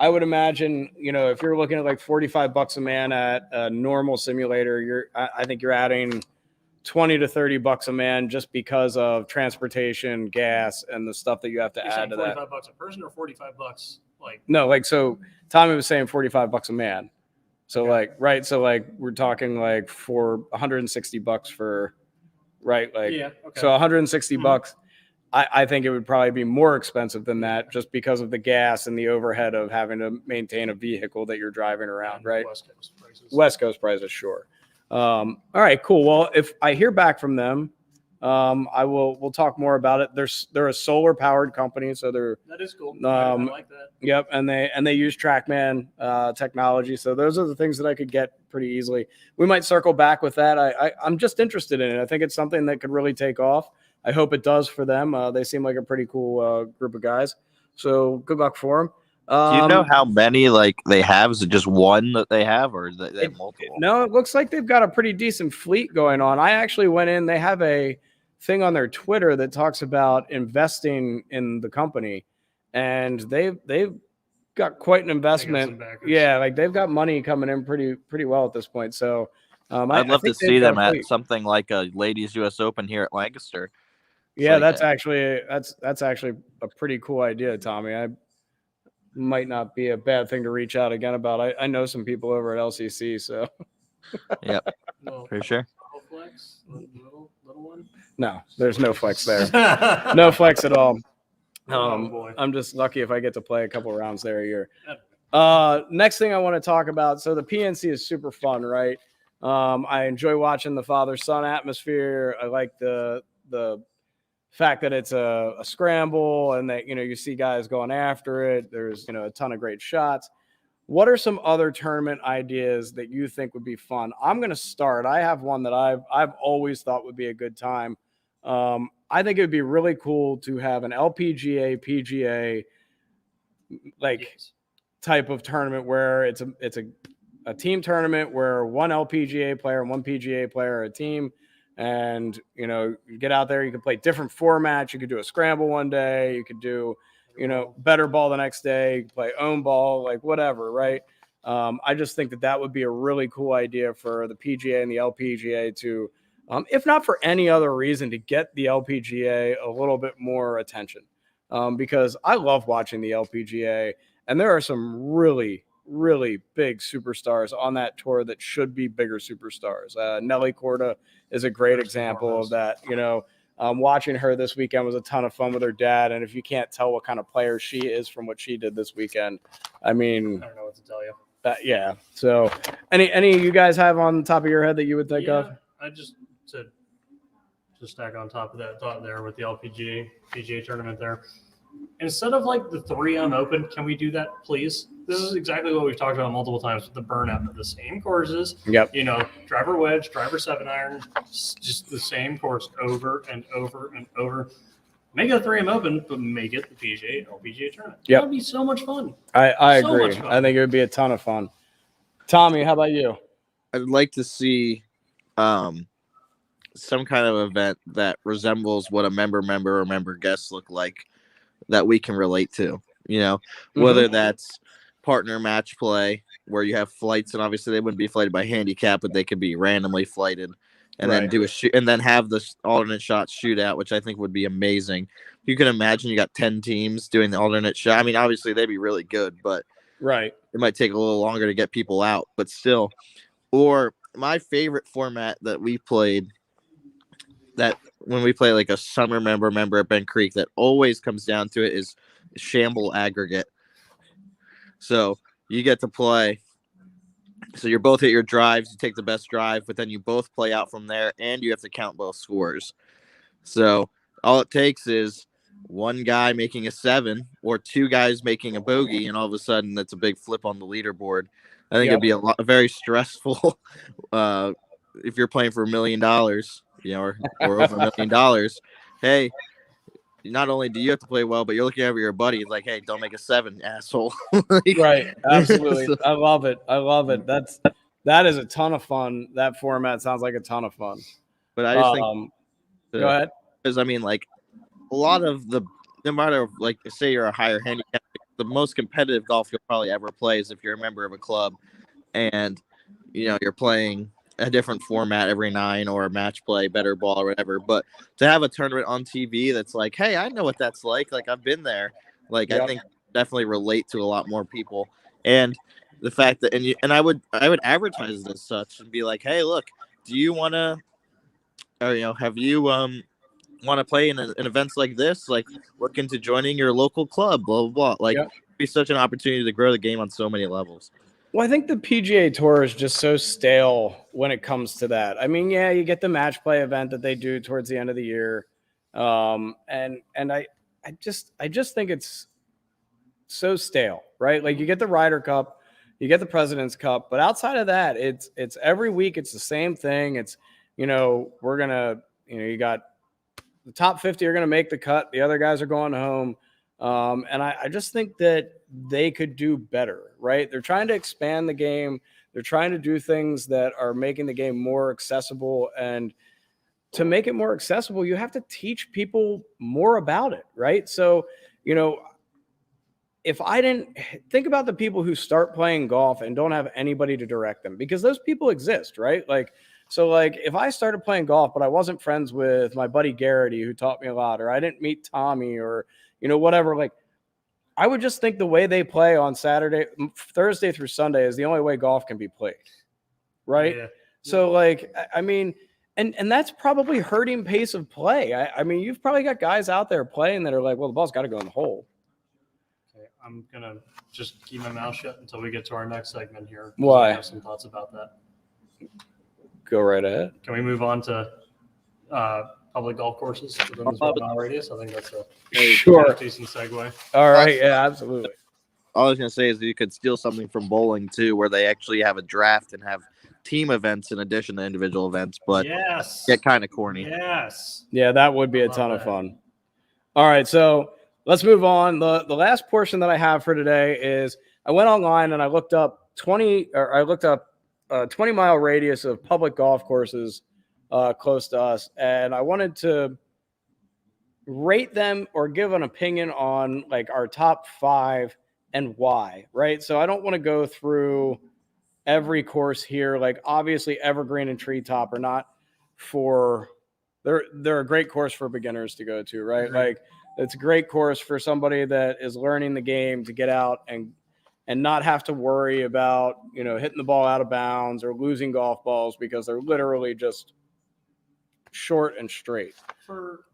I would imagine, if you're looking at like $45 a man at a normal simulator, I think you're adding $20 to $30 a man just because of transportation, gas, and the stuff that you have to add to that. $45 a person or $45 like? No, like, so Tommy was saying $45 a man. So like, right. So like, we're talking like for $160 for, right. Like, so $160. I think it would probably be more expensive than that just because of the gas and the overhead of having to maintain a vehicle that you're driving around, right? West Coast prices, sure. All right, cool. Well, if I hear back from them, we'll talk more about it. They're a solar powered company, so that is cool. I like that. Yep, and they use TrackMan technology, so those are the things that I could get pretty easily. We might circle back with that. I'm just interested in it. I think it's something that could really take off. I hope it does for them. They seem like a pretty cool group of guys. So good luck for them. Do you know how many like they have? Is it just one that they have, or they have multiple? No, it looks like they've got a pretty decent fleet going on. I actually went in. They have a thing on their Twitter that talks about investing in the company, and they've got quite an investment. Yeah, like they've got money coming in pretty well at this point. So I'd love to see them at something like a Ladies U.S. Open here at Lancaster. Yeah, that's actually a pretty cool idea, Tommy. I might not be a bad thing to reach out again about. I know some people over at LCC, so yep, for sure. Little one? No, there's no flex there. No flex at all. I'm just lucky if I get to play a couple rounds there a year. Next thing I want to talk about. So the PNC is super fun, right? I enjoy watching the father-son atmosphere. I like the fact that it's a scramble and that, you see guys going after it. There's, a ton of great shots. What are some other tournament ideas that you think would be fun? I'm going to start. I have one that I've always thought would be a good time. I think it would be really cool to have an LPGA, PGA type of tournament where it's a team tournament where one LPGA player and one PGA player are a team. And, you get out there, you can play different formats. You could do a scramble one day. You could do, better ball the next day, play own ball, like whatever, right? I just think that would be a really cool idea for the PGA and the LPGA to, if not for any other reason, to get the LPGA a little bit more attention. Because I love watching the LPGA, and there are some really, really big superstars on that tour that should be bigger superstars. Nelly Corda is a great example of that. Watching her this weekend was a ton of fun with her dad, and if you can't tell what kind of player she is from what she did this weekend, I mean, I don't know what to tell you. Yeah. So, any of you guys have on the top of your head that you would think of? I just to stack on top of that thought there with the PGA tournament there. Instead of like the 3M Open, can we do that, please? This is exactly what we've talked about multiple times with the burnout of the same courses. Yep. Driver wedge, driver 7-iron, just the same course over and over and over. Make it a 3M Open, but make it the PGA LPGA tournament. Yep. That would be so much fun. I So agree. much fun. I think it would be a ton of fun. Tommy, how about you? I'd like to see some kind of event that resembles what a member guests look like that we can relate to, whether that's partner match play where you have flights, and obviously they wouldn't be flighted by handicap, but they could be randomly flighted, and then do a shoot, and then have this alternate shot shootout, which I think would be amazing. You can imagine you got 10 teams doing the alternate shot. I mean, obviously they'd be really good, but it might take a little longer to get people out, but still. Or my favorite format that we played, that when we play like a summer member at Bent Creek, that always comes down to it is shamble aggregate. So you get to play. So you're both hit your drives, you take the best drive, but then you both play out from there, and you have to count both scores. So all it takes is one guy making a 7 or two guys making a bogey, and all of a sudden that's a big flip on the leaderboard. I think it'd be very stressful if you're playing for $1 million, or over $1 million. Hey, not only do you have to play well, but you're looking over your buddy. It's like, hey, don't make a 7, asshole. Right. Absolutely. I love it. That is a ton of fun. That format sounds like a ton of fun. But I just think, go ahead. Because I mean, like a lot of no matter like say you're a higher handicap, the most competitive golf you'll probably ever play is if you're a member of a club, and you're playing a different format every 9 or a match play, better ball or whatever. But to have a tournament on TV that's like, hey, I know what that's like I've been there. I think definitely relate to a lot more people. And the fact that and I would advertise it as such and be like, hey, look, do you want to, or have you want to play in events like this, like look into joining your local club, blah blah blah. It'd be such an opportunity to grow the game on so many levels. Well, I think the PGA Tour is just so stale when it comes to that. I mean, you get the match play event that they do towards the end of the year, and I just think it's so stale, right? Like you get the Ryder Cup, you get the President's Cup, but outside of that, it's every week it's the same thing. It's we're gonna you got the top 50 are gonna make the cut, the other guys are going home. And I just think that they could do better, right? They're trying to expand the game. They're trying to do things that are making the game more accessible. And to make it more accessible, you have to teach people more about it, right? So, if I didn't think about the people who start playing golf and don't have anybody to direct them, because those people exist, right? So if I started playing golf, but I wasn't friends with my buddy Garrity, who taught me a lot, or I didn't meet Tommy or, whatever, I would just think the way they play on Thursday through Sunday is the only way golf can be played. Right. Yeah. So I mean, and that's probably hurting pace of play. I mean, you've probably got guys out there playing that are like, well, the ball's got to go in the hole. Okay. I'm going to just keep my mouth shut until we get to our next segment here. Why? I have some thoughts about that. Go right ahead. Can we move on to public golf courses within this 1 mile radius? I think that's a decent segue. All right. Yeah, absolutely. All I was going to say is that you could steal something from bowling too, where they actually have a draft and have team events in addition to individual events, but get kind of corny. Yes. Yeah, that would be a ton of fun. All right. So let's move on. The last portion that I have for today is I went online and I looked up 20-mile radius of public golf courses close to us. And I wanted to rate them or give an opinion on like our top 5 and why, right? So I don't want to go through every course here. Like obviously Evergreen and Treetop are not for they're a great course for beginners to go to, right? Like it's a great course for somebody that is learning the game to get out and not have to worry about, hitting the ball out of bounds or losing golf balls because they're literally just short and straight. For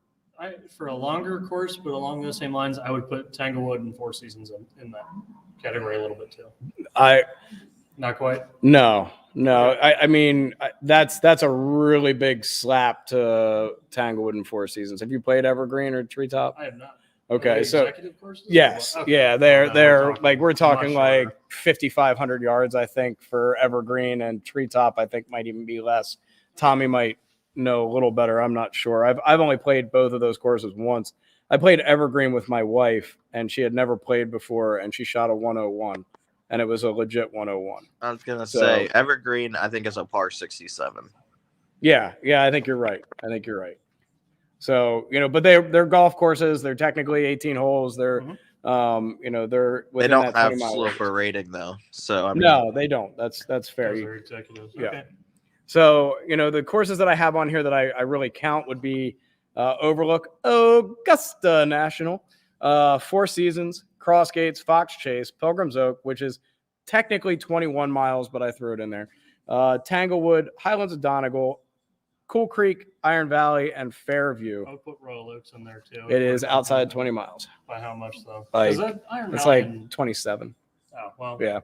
a longer course, but along those same lines, I would put Tanglewood and Four Seasons in that category a little bit too. Not quite. No. I mean, that's a really big slap to Tanglewood and Four Seasons. Have you played Evergreen or Treetop? I have not. Okay, so executive courses? yes, Okay. yeah, we're talking like sure. 5,500 yards, I think, for Evergreen, and Treetop, I think, might even be less. Tommy might know a little better. I'm not sure. I've only played both of those courses once. I played Evergreen with my wife, and she had never played before, and she shot a 101, and it was a legit 101. I was gonna say Evergreen, I think, is a par 67. Yeah, I think you're right. So, but they're golf courses. They're technically 18 holes. They're, they're within They don't that have 20 mile sloper range. rating though. So I mean, No, they don't. That's fair. Those are executives. Yeah. Okay. So, the courses that I have on here that I really count would be Overlook, Augusta National, Four Seasons, Cross Gates, Fox Chase, Pilgrim's Oak, which is technically 21 miles, but I threw it in there. Tanglewood, Highlands of Donegal, Cool Creek, Iron Valley, and Fairview. I would put Royal Oaks in there too. It is outside 20 miles. By how much though? Like, Is that Iron it's Valley like and- 27. Oh well. Yeah.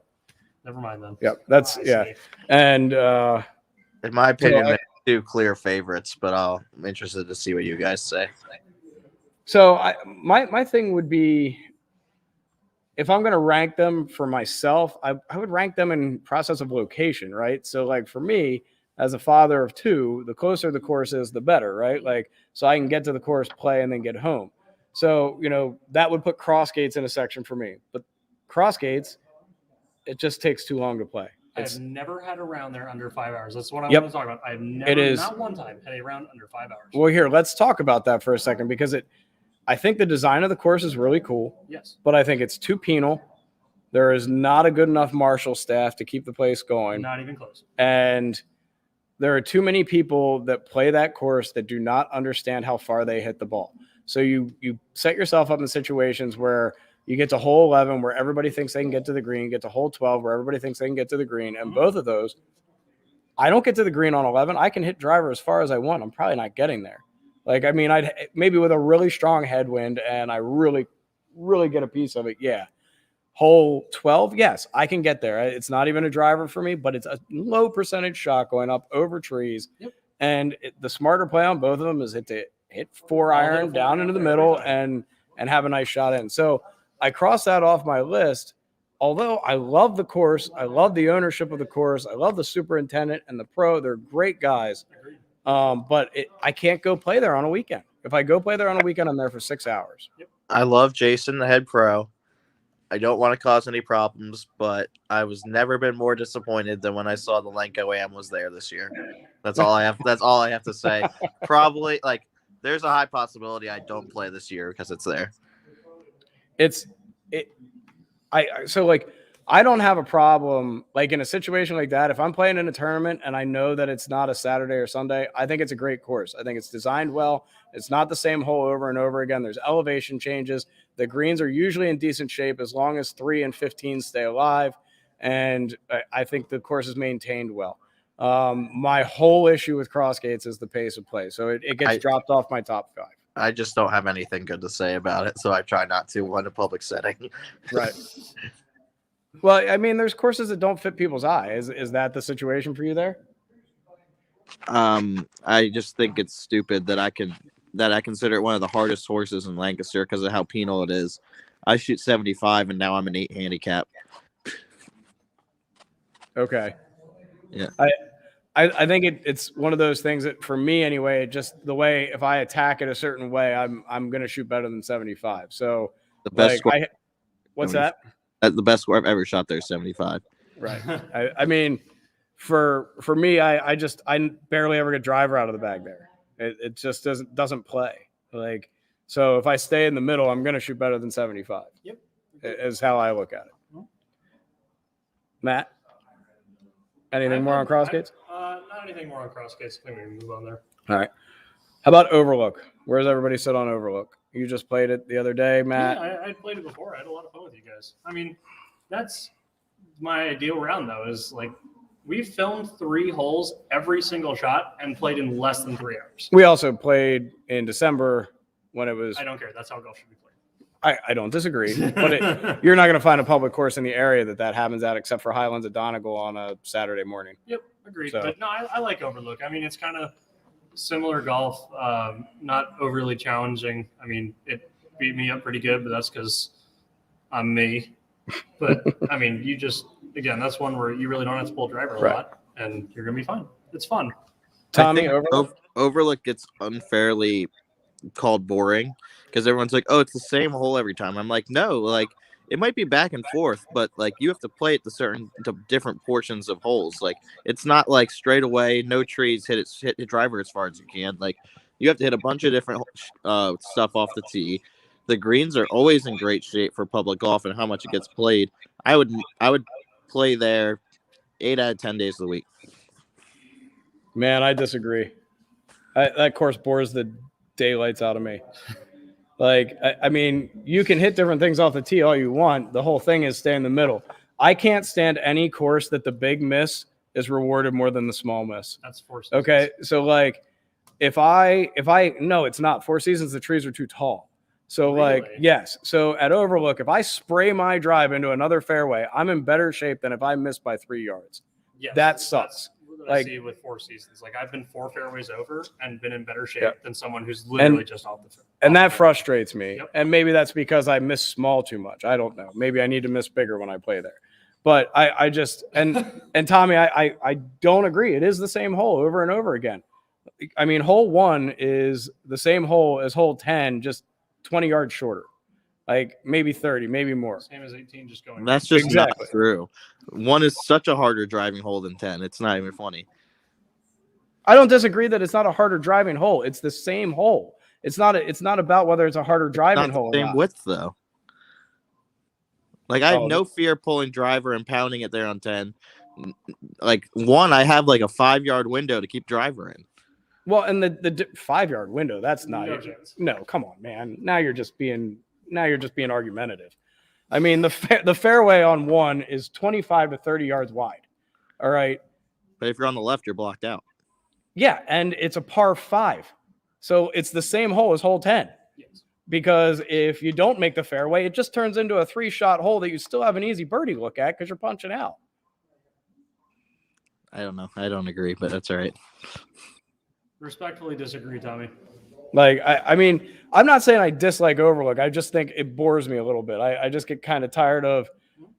Never mind then. Yep. That's I yeah. see. And in my opinion, So they're two clear favorites, but I'm interested to see what you guys say. so my thing would be, if I'm going to rank them for myself, I would rank them in process of location, right? So like for me, as a father of 2, the closer the course is, the better, right? Like, so I can get to the course, play, and then get home. So, that would put Cross Gates in a section for me. But Cross Gates, it just takes too long to play. I've never had a round there under 5 hours. That's what I Yep. want to talk about. I've never, not one time, had a round under 5 hours. Well, here, let's talk about that for a second, because I think the design of the course is really cool. Yes. But I think it's too penal. There is not a good enough marshal staff to keep the place going. Not even close. And there are too many people that play that course that do not understand how far they hit the ball. So you set yourself up in situations where you get to hole 11 where everybody thinks they can get to the green, get to hole 12 where everybody thinks they can get to the green. And both of those, I don't get to the green on 11. I can hit driver as far as I want. I'm probably not getting there. Like, I mean, I'd maybe with a really strong headwind and I really, really get a piece of it. Yeah. Hole 12, yes, I can get there. It's not even a driver for me, but it's a low percentage shot going up over trees. Yep. And the smarter play on both of them is hit 4 iron down into the middle and have a nice shot in. So I crossed that off my list. Although I love the course, I love the ownership of the course, I love the superintendent and the pro. They're great guys. But I can't go play there on a weekend. If I go play there on a weekend, I'm there for 6 hours. Yep. I love Jason, the head pro. I don't want to cause any problems, but I was never been more disappointed than when I saw the Lenko Am was there this year. That's all I have. That's all I have to say. Probably, like, there's a high possibility I don't play this year because it's there. So like, I don't have a problem, like in a situation like that. If I'm playing in a tournament and I know that it's not a Saturday or Sunday, I think it's a great course. I think it's designed well. It's not the same hole over and over again. There's elevation changes. The greens are usually in decent shape as long as 3 and 15 stay alive. And I think the course is maintained well. My whole issue with Cross Gates is the pace of play. So it gets dropped off my top 5. I just don't have anything good to say about it, so I try not to in a public setting. Right. Well, I mean, there's courses that don't fit people's eye. Is that the situation for you there? I just think it's stupid that I consider it one of the hardest horses in Lancaster because of how penal it is. I shoot 75 and now I'm an 8 handicap. Okay. Yeah. I think it's one of those things that, for me anyway, just the way, if I attack it a certain way, I'm going to shoot better than 75. So The best score, what's that? the best score I've ever shot there is 75. Right. I mean, for me, I barely ever get driver out of the bag there. It just doesn't play. Like, So if I stay in the middle, I'm going to shoot better than 75. Yep. Is how I look at it. Mhm. Matt, anything more on cross gates? Not anything more on cross gates. I think we can move on there. All right. How about Overlook? Where's everybody sit on Overlook? You just played it the other day, Matt. Yeah, I played it before. I had a lot of fun with you guys. I mean, that's my ideal round, though, is like we filmed 3 holes every single shot and played in less than 3 hours. We also played in December when it was. I don't care. That's how golf should be played. I don't disagree, but you're not going to find a public course in the area that happens at, except for Highlands at Donegal on a Saturday morning. Yep, agreed. So- But no, I like Overlook. I mean, it's kind of similar golf, not overly challenging. I mean, it beat me up pretty good, but that's because I'm me. But I mean, again, that's one where you really don't have to pull driver a Right. lot, and you're gonna be fine. It's fun. Tommy, I think Overlook? Overlook gets unfairly called boring because everyone's like, "Oh, it's the same hole every time." I'm like, no, like it might be back and forth, but like you have to play it to different portions of holes. Like it's not like straight away, no trees, hit the driver as far as you can. Like you have to hit a bunch of different stuff off the tee. The greens are always in great shape for public golf and how much it gets played. I would play there 8 out of 10 days of the week. Man, I disagree. That course bores the daylights out of me. Like, I mean, you can hit different things off the tee all you want. The whole thing is stay in the middle. I can't stand any course that the big miss is rewarded more than the small miss. That's forced. Okay, so like, if I no, it's not Four Seasons. The trees are too tall. So like, Really? yes. So at Overlook, if I spray my drive into another fairway, I'm in better shape than if I miss by 3 yards. Yes, That sucks. That's what Like- I see with Four Seasons. Like I've been 4 fairways over and been in better shape Yeah. than someone who's literally just off the field. And that frustrates me. Yep. And maybe that's because I miss small too much. I don't know. Maybe I need to miss bigger when I play there. But I just and Tommy, I don't agree. It is the same hole over and over again. I mean, hole 1 is the same hole as hole 10, just 20 yards shorter. Like maybe 30, maybe more. Same as 18, just going. That's just Exactly. not true. 1 is such a harder driving hole than 10. It's not even funny. I don't disagree that it's not a harder driving hole. It's the same hole. It's not about whether it's a harder driving Not hole. the or same not. width though. Like I have Oh. no fear pulling driver and pounding it there on 10. Like 1, I have like a 5-yard window to keep driver in. Well, and the 5-yard window, that's not No even, chance. no, come on, man. Now you're just being argumentative. I mean, the fairway on 1 is 25 to 30 yards wide. All right. But if you're on the left, you're blocked out. Yeah, and it's a par 5. So it's the same hole as hole 10. Yes. Because if you don't make the fairway, it just turns into a 3-shot hole that you still have an easy birdie look at because you're punching out. I don't know. I don't agree, but that's all right. Respectfully disagree, Tommy. Like, I mean, I'm not saying I dislike Overlook. I just think it bores me a little bit. I just get kind of tired of,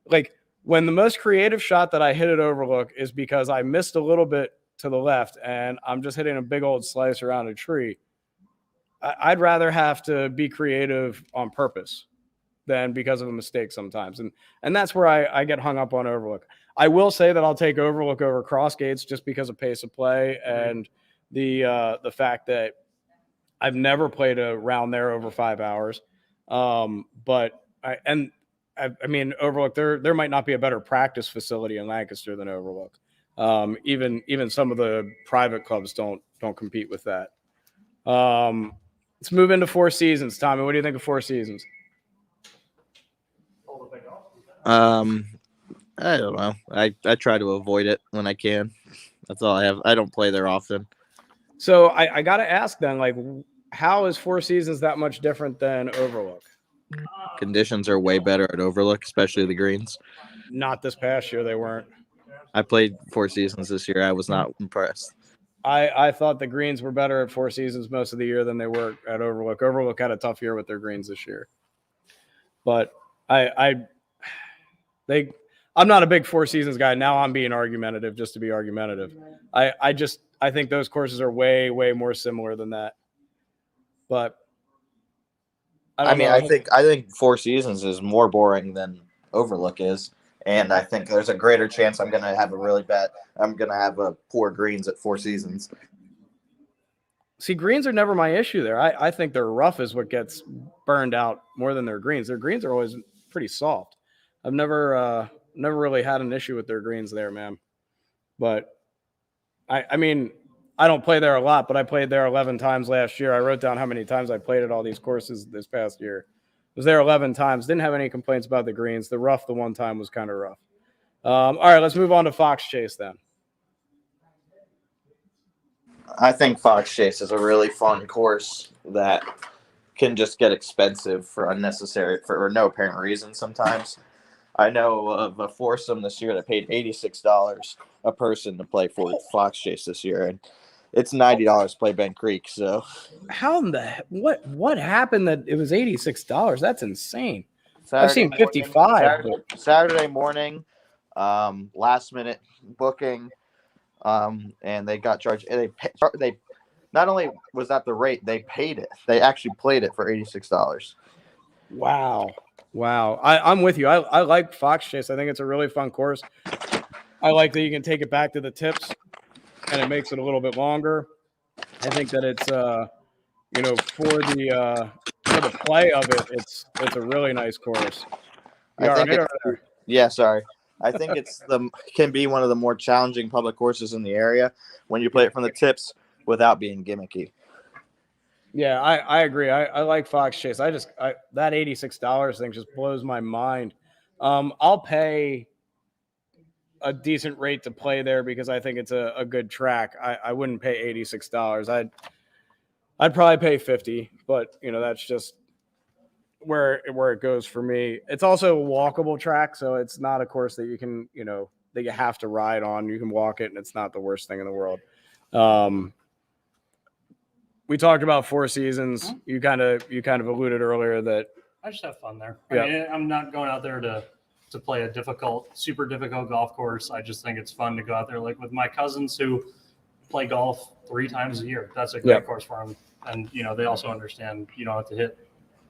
like, when the most creative shot that I hit at Overlook is because I missed a little bit to the left and I'm just hitting a big old slice around a tree. I'd rather have to be creative on purpose than because of a mistake sometimes. And that's where I get hung up on Overlook. I will say that I'll take Overlook over cross gates just because of pace of play and the fact that I've never played a round there over 5 hours. But I mean, Overlook, there might not be a better practice facility in Lancaster than Overlook. Even some of the private clubs don't compete with that. Let's move into Four Seasons. Tommy, what do you think of Four Seasons? I don't know. I try to avoid it when I can. That's all I have. I don't play there often. So I got to ask then, like, how is Four Seasons that much different than Overlook? Conditions are way better at Overlook, especially the greens. Not this past year, they weren't. I played Four Seasons this year. I was not impressed. I thought the greens were better at Four Seasons most of the year than they were at Overlook. Overlook had a tough year with their greens this year. But I'm not a big Four Seasons guy. Now I'm being argumentative just to be argumentative. I think those courses are way, way more similar than that. But I think Four Seasons is more boring than Overlook is, and I think there's a greater chance I'm gonna have a poor greens at Four Seasons. See, greens are never my issue there. I think their rough is what gets burned out more than their greens. Their greens are always pretty soft. I've never really had an issue with their greens there, man. But I mean, I don't play there a lot, but I played there 11 times last year. I wrote down how many times I played at all these courses this past year. I was there 11 times. Didn't have any complaints about the greens. The rough, the one time was kind of rough. All right, let's move on to Fox Chase then. I think Fox Chase is a really fun course that can just get expensive for no apparent reason sometimes. I know of a foursome this year that paid $86 a person to play for Fox Chase this year, and it's $90 to play Bent Creek. So, what happened that it was $86? That's insane. Saturday I've seen morning, 55. Saturday morning, last minute booking, and they got charged. And they not only was that the rate, they paid it. They actually played it for $86. Wow. I'm with you. I like Fox Chase. I think it's a really fun course. I like that you can take it back to the tips, and it makes it a little bit longer. I think that it's for the play of it, it's a really nice course. Sorry. I think can be one of the more challenging public courses in the area when you play it from the tips without being gimmicky. Yeah, I agree. I like Fox Chase. That $86 thing just blows my mind. I'll pay a decent rate to play there because I think it's a good track. I wouldn't pay $86. I'd probably pay $50, but that's just where it goes for me. It's also a walkable track, so it's not a course that you can, that you have to ride on. You can walk it, and it's not the worst thing in the world. We talked about Four Seasons. You kind of alluded earlier that I just have fun there. Yeah. I mean, I'm not going out there to play a super difficult golf course. I just think it's fun to go out there, like with my cousins who play golf 3 times a year. That's a great course for them, and they also understand you don't have to hit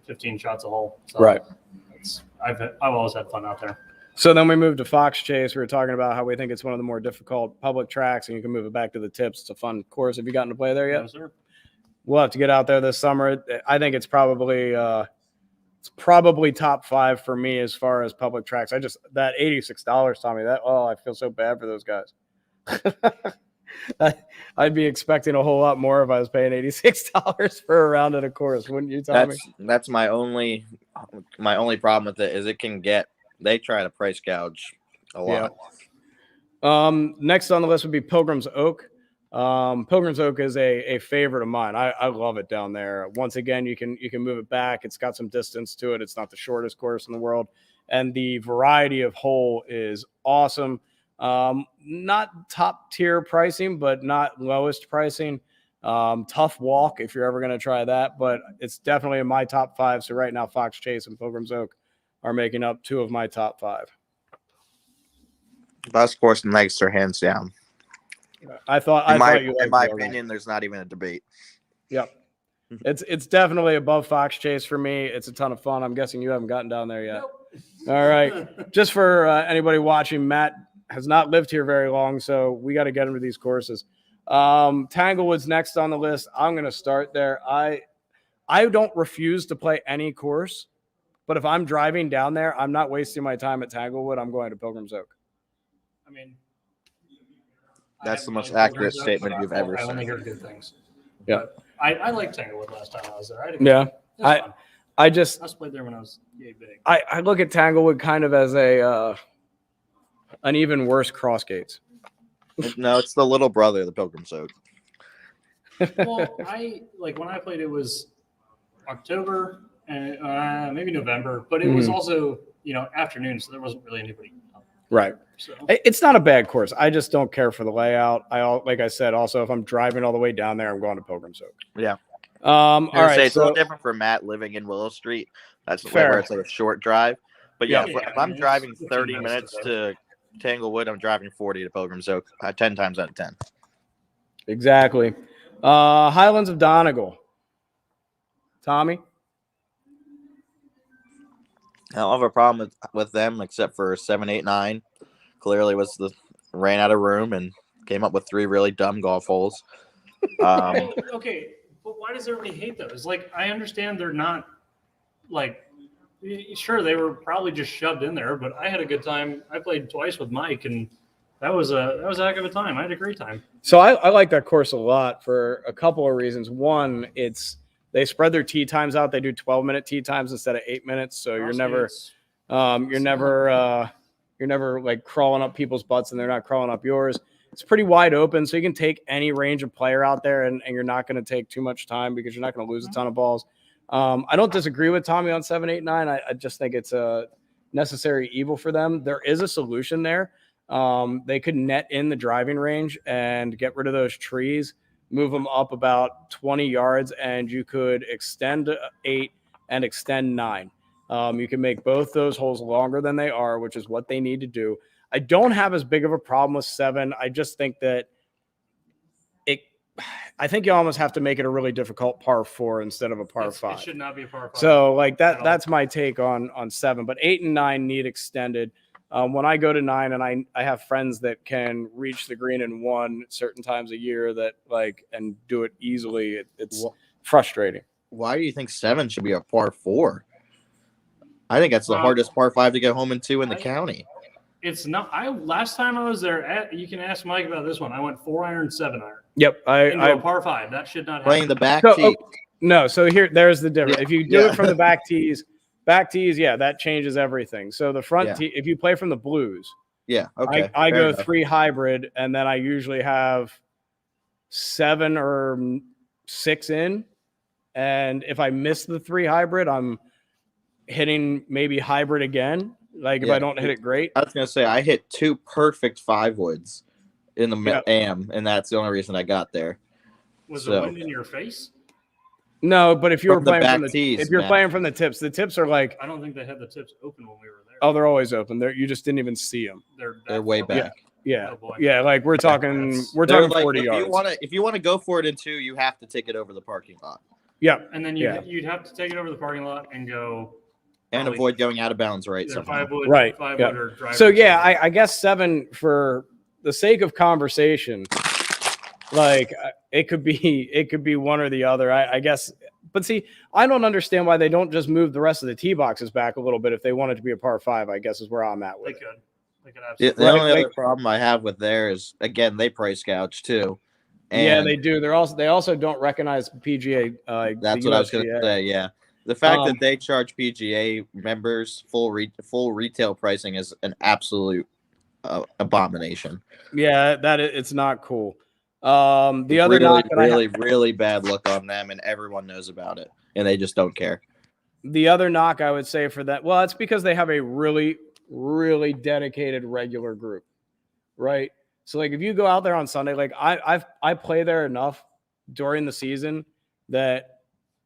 15 shots a hole. So right. I've always had fun out there. So then we moved to Fox Chase. We were talking about how we think it's one of the more difficult public tracks, and you can move it back to the tips. It's a fun course. Have you gotten to play there yet? No, sir. We'll have to get out there this summer. I think it's probably top 5 for me as far as public tracks. That $86, Tommy. I feel so bad for those guys. I'd be expecting a whole lot more if I was paying $86 for a round at a course, wouldn't you, Tommy? That's my only problem with it is they try to price gouge a lot. Yeah. Next on the list would be Pilgrim's Oak. Pilgrim's Oak is a favorite of mine. I love it down there. Once again, you can move it back. It's got some distance to it. It's not the shortest course in the world, and the variety of hole is awesome. Not top tier pricing, but not lowest pricing. Tough walk if you're ever going to try that, but it's definitely in my top 5. So right now, Fox Chase and Pilgrim's Oak are making up 2 of my top 5. Best course in Lancaster, hands down. In my opinion, there's not even a debate. Yep. It's definitely above Fox Chase for me. It's a ton of fun. I'm guessing you haven't gotten down there yet. Nope. All right. Just for anybody watching, Matt has not lived here very long, so we got to get him to these courses. Tanglewood's next on the list. I'm going to start there. I don't refuse to play any course, but if I'm driving down there, I'm not wasting my time at Tanglewood. I'm going to Pilgrim's Oak. I mean, that's the most accurate statement you've ever said. I only hear good things. Yeah. I liked Tanglewood last time I was there. I just played there when I was big. I look at Tanglewood kind of as an even worse Crossgates. No, it's the little brother of the Pilgrim's Oak. Well, when I played, it was October and maybe November, but it was also afternoon, so there wasn't really anybody. Right. So it's not a bad course. I just don't care for the layout. Like I said, also if I'm driving all the way down there, I'm going to Pilgrim's Oak. Yeah. All right. It's a little different for Matt living in Willow Street. That's where it's like a short drive. But if I'm driving 30 minutes to Tanglewood, I'm driving 40 to Pilgrim's Oak 10 times out of 10. Exactly. Highlands of Donegal. Tommy? I don't have a problem with them except for 7, 8, 9. Clearly ran out of room and came up with 3 really dumb golf holes. Okay, but why does everybody hate those? Like, I understand they're not like. Sure, they were probably just shoved in there, but I had a good time. I played twice with Mike, and that was a heck of a time. I had a great time. So I like that course a lot for a couple of reasons. One, they spread their tee times out. They do 12-minute tee times instead of 8 minutes. So you're never like crawling up people's butts and they're not crawling up yours. It's pretty wide open, so you can take any range of player out there, and you're not going to take too much time because you're not going to lose a ton of balls. I don't disagree with Tommy on 7, 8, 9. I just think it's a necessary evil for them. There is a solution there. They could net in the driving range and get rid of those trees, move them up about 20 yards, and you could extend 8 and extend 9. You can make both those holes longer than they are, which is what they need to do. I don't have as big of a problem with 7. I just think that I think you almost have to make it a really difficult par 4 instead of a par 5. It should not be a par 5. So like that's my take on 7, but 8 and 9 need extended. When I go to 9 and I have friends that can reach the green in 1 certain times a year that and do it easily, it's frustrating. Why do you think 7 should be a par 4? I think that's the hardest par 5 to get home into in the county. It's not. Last time I was there, you can ask Mike about this one. I went 4 iron, 7 iron. Yep, I par 5. That should not happen. Playing the back tee. Oh, no, so there's the difference. If you do it from the back tees, that changes everything. So the front tee, if you play from the blues, okay, I go enough. 3 hybrid, and then I usually have 7 or 6 in, and if I miss the 3 hybrid, I'm hitting maybe hybrid again. Like if I don't hit it great. I was gonna say I hit 2 perfect 5 woods in the AM, and that's the only reason I got there. Was the wind in your face? No, but if you were playing from the tees, if you're playing from the tips are like. I don't think they had the tips open when we were there. Oh, they're always open. You just didn't even see them. They're way back. Yeah, like we're talking 40 yards. If you want to go for it in 2, you have to take it over the parking lot. Yeah, and then you'd have to take it over the parking lot and go. And avoid going out of bounds, right? Five wood or drive. So I guess 7 for the sake of conversation, like it could be one or the other. I guess, but see, I don't understand why they don't just move the rest of the tee boxes back a little bit if they want it to be a par 5. I guess is where I'm at with it. They could absolutely. The only other problem I have with there is again they price gouge too. And they do. They also don't recognize PGA. That's what I was going to say. Yeah. The fact that they charge PGA members full retail pricing is an absolute abomination. Yeah, it's not cool. The other knock really bad look on them, and everyone knows about it, and they just don't care. The other knock I would say for that, well, it's because they have a really, really dedicated regular group, right? So like if you go out there on Sunday, like I play there enough during the season that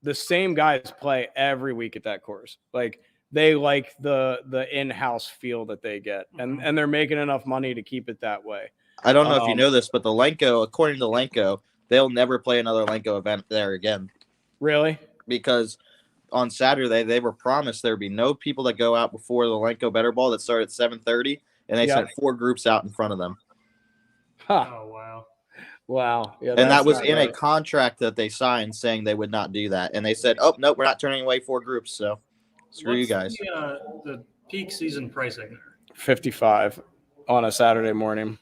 the same guys play every week at that course. Like they like the in-house feel that they get, and they're making enough money to keep it that way. I don't know if you know this, but the Lenko, according to Lenko, they'll never play another Lenko event there again. Really? Because on Saturday they were promised there'd be no people that go out before the Lenko Better Ball that started at 7:30, and they sent 4 groups out in front of them. Huh. Oh wow. Wow. Yeah, and that was in a contract that they signed saying they would not do that. And they said, oh, no, we're not turning away 4 groups. So screw you guys. The peak season pricing there? 55 on a Saturday morning.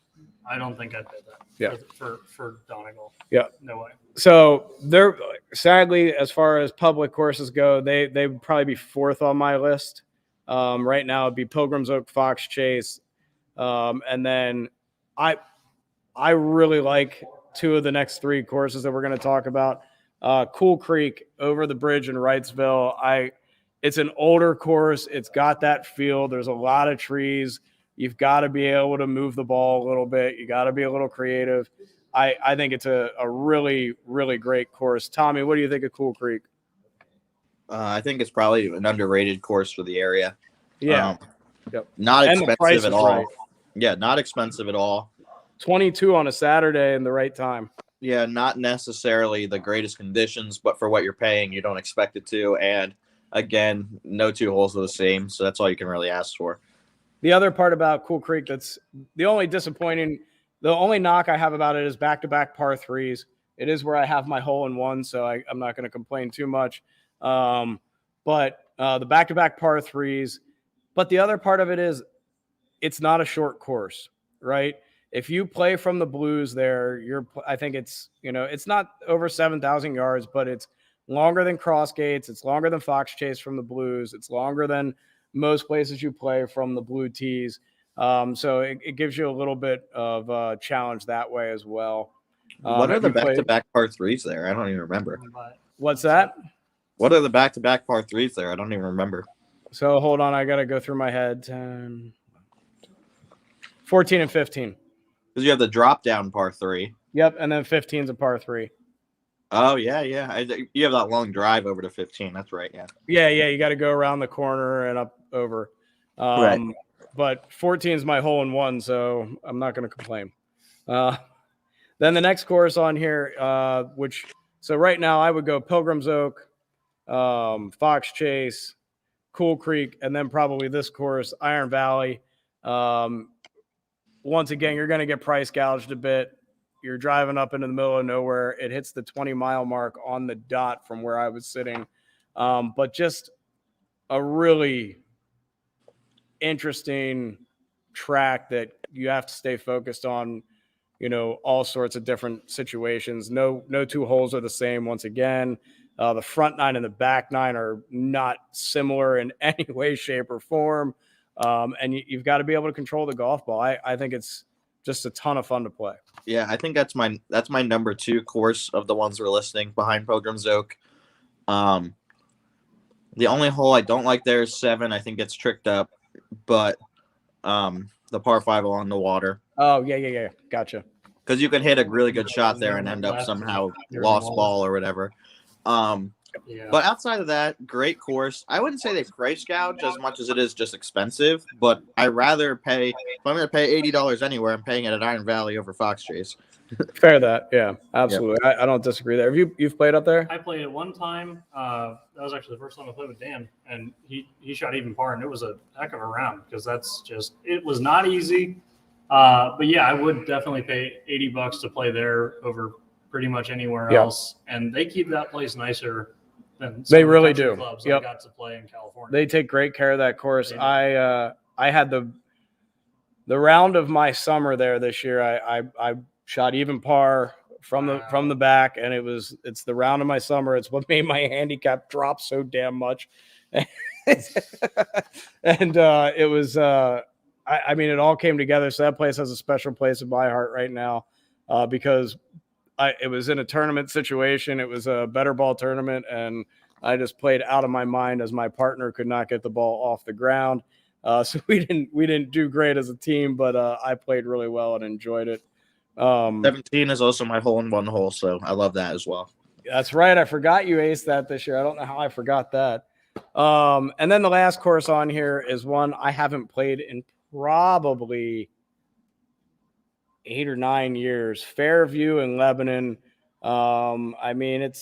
I don't think I'd pay that. Yeah. For Donegal. Yeah. No way. So they're sadly, as far as public courses go, they would probably be 4th on my list. Right now it'd be Pilgrim's Oak, Fox Chase. And then I really like 2 of the next 3 courses that we're going to talk about. Cool Creek over the bridge in Wrightsville. It's an older course. It's got that feel. There's a lot of trees. You've got to be able to move the ball a little bit. You got to be a little creative. I think it's a really, really great course. Tommy, what do you think of Cool Creek? I think it's probably an underrated course for the area. Yeah. Not expensive at all. Right. Yeah, not expensive at all. 22 on a Saturday in the right time. Yeah, not necessarily the greatest conditions, but for what you're paying, you don't expect it to. And again, no 2 holes are the same, so that's all you can really ask for. The other part about Cool Creek that's the only knock I have about it is back-to-back par 3s. It is where I have my hole in one, so I'm not going to complain too much. But the back-to-back par threes. But the other part of it is it's not a short course, right? If you play from the blues there, I think it's, it's not over 7,000 yards, but it's longer than Cross Gates. It's longer than Fox Chase from the blues. It's longer than most places you play from the blue tees. So it gives you a little bit of a challenge that way as well. What are the back-to-back par threes there? I don't even remember. What's that? What are the back-to-back par threes there? I don't even remember. So hold on. I got to go through my head. 10, 14 and 15. Because you have the drop-down par three. Yep, and then 15 is a par three. Oh, yeah. You have that long drive over to 15. That's right, yeah. Yeah, you got to go around the corner and up over. Right. But 14 is my hole in one, so I'm not going to complain. Then the next course on here, so right now I would go Pilgrim's Oak, Fox Chase, Cool Creek, and then probably this course, Iron Valley. Once again, you're going to get price gouged a bit. You're driving up into the middle of nowhere. It hits the 20-mile mark on the dot from where I was sitting. But just a really interesting track that you have to stay focused on, all sorts of different situations. No two holes are the same once again. The front nine and the back nine are not similar in any way, shape, or form. And you've got to be able to control the golf ball. I think it's just a ton of fun to play. Yeah, I think that's my number 2 course of the ones we're listing behind Pilgrim's Oak. The only hole I don't like there is 7. I think it's tricked up, but the par 5 along the water. Oh, yeah. Gotcha. Because you can hit a really good shot there and end up somehow lost ball or whatever. But outside of that, great course. I wouldn't say they price gouge as much as it is just expensive, but I'd rather pay, if I'm going to pay $80 anywhere, I'm paying it at Iron Valley over Fox Chase. Fair that. Yeah, absolutely. Yep. I don't disagree there. You've played up there? I played it one time. That was actually the first time I played with Dan, and he shot even par, and it was a heck of a round because it was not easy. But yeah, I would definitely pay $80 to play there over pretty much anywhere else. And they keep that place nicer than they really do. Clubs I got to play in California. They take great care of that course. I had the round of my summer there this year. I shot even par from the back, and it's the round of my summer. It's what made my handicap drop so damn much. And it was I mean, it all came together. So that place has a special place in my heart right now because it was in a tournament situation. It was a better ball tournament, and I just played out of my mind as my partner could not get the ball off the ground. So we didn't do great as a team, but I played really well and enjoyed it. 17 is also my hole in one hole, so I love that as well. That's right. I forgot you aced that this year. I don't know how I forgot that. And then the last course on here is one I haven't played in probably 8 or 9 years. Fairview in Lebanon. I mean, it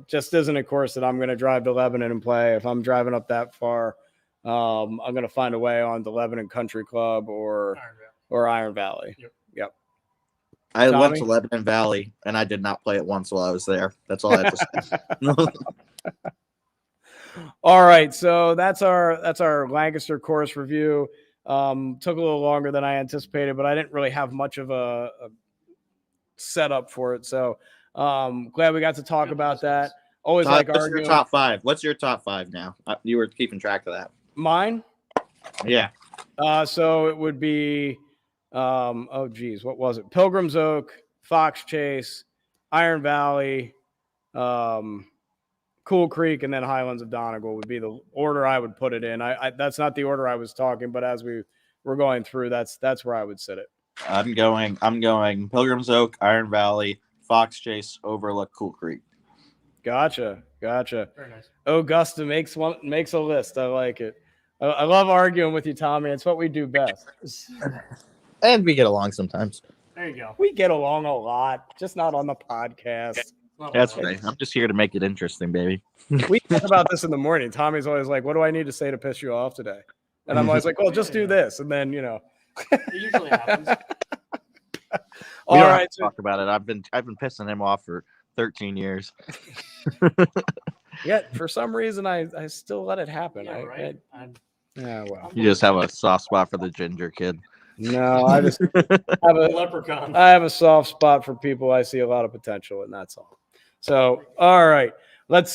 just isn't a course that I'm going to drive to Lebanon and play. If I'm driving up that far, I'm going to find a way on the Lebanon Country Club or Iron Valley. Yep. I went to Lebanon Valley, and I did not play it once while I was there. That's all I have to say. All right, so that's our Lancaster course review. Took a little longer than I anticipated, but I didn't really have much of a setup for it. So glad we got to talk about that. Always like arguing. What's your top 5? What's your top 5 now? You were keeping track of that. Mine? Yeah. So it would be, what was it? Pilgrim's Oak, Fox Chase, Iron Valley, Cool Creek, and then Highlands of Donegal would be the order I would put it in. That's not the order I was talking, but as we were going through, that's where I would sit it. I'm going Pilgrim's Oak, Iron Valley, Fox Chase, Overlook, Cool Creek. Gotcha. Very nice. Augusta makes a list. I like it. I love arguing with you, Tommy. It's what we do best. And we get along sometimes. There you go. We get along a lot, just not on the podcast. That's right. I'm just here to make it interesting, baby. We talk about this in the morning. Tommy's always like, what do I need to say to piss you off today? And I'm always like, well, just do this. And then, It usually happens. We All don't have right. to talk about it. I've been pissing him off for 13 years. Yet for some reason I still let it happen. Yeah, right. I'm Yeah, well. You just have a soft spot for the ginger kid. No, I just have a leprechaun. I have a soft spot for people I see a lot of potential in. That's all. So, all right, let's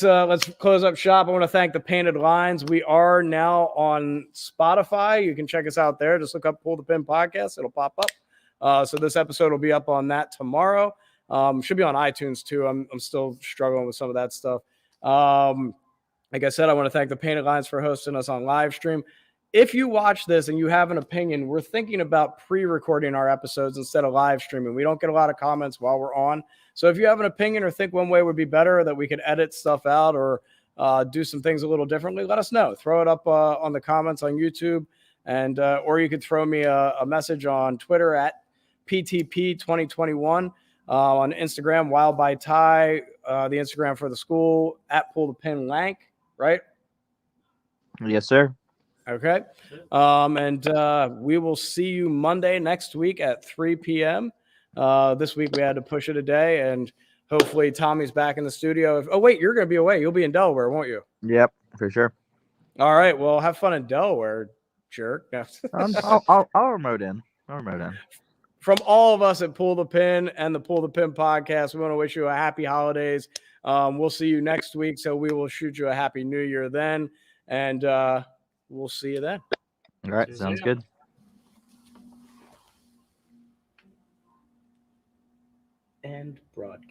close up shop. I want to thank the Painted Lines. We are now on Spotify. You can check us out there. Just look up Pull the Pin Podcast. It'll pop up. So this episode will be up on that tomorrow. Should be on iTunes too. I'm still struggling with some of that stuff. Like I said, I want to thank the Painted Lines for hosting us on live stream. If you watch this and you have an opinion, we're thinking about pre-recording our episodes instead of live streaming. We don't get a lot of comments while we're on. So if you have an opinion or think one way would be better, or that we could edit stuff out or do some things a little differently, let us know. Throw it up on the comments on YouTube, and or you could throw me a message on Twitter at PTP2021, on Instagram, Wild by Ty, the Instagram for the school, at Pull the Pin Lank, right? Yes, sir. Okay. And we will see you Monday next week at 3 p.m. This week we had to push it a day, and hopefully Tommy's back in the studio. Oh, wait, you're going to be away. You'll be in Delaware, won't you? Yep, for sure. All right. Well, have fun in Delaware, jerk. I'll remote in. From all of us at Pull the Pin and the Pull the Pin podcast, we want to wish you a happy holidays. We'll see you next week, so we will shoot you a happy new year then, and we'll see you then. All right, sounds good. And broadcast.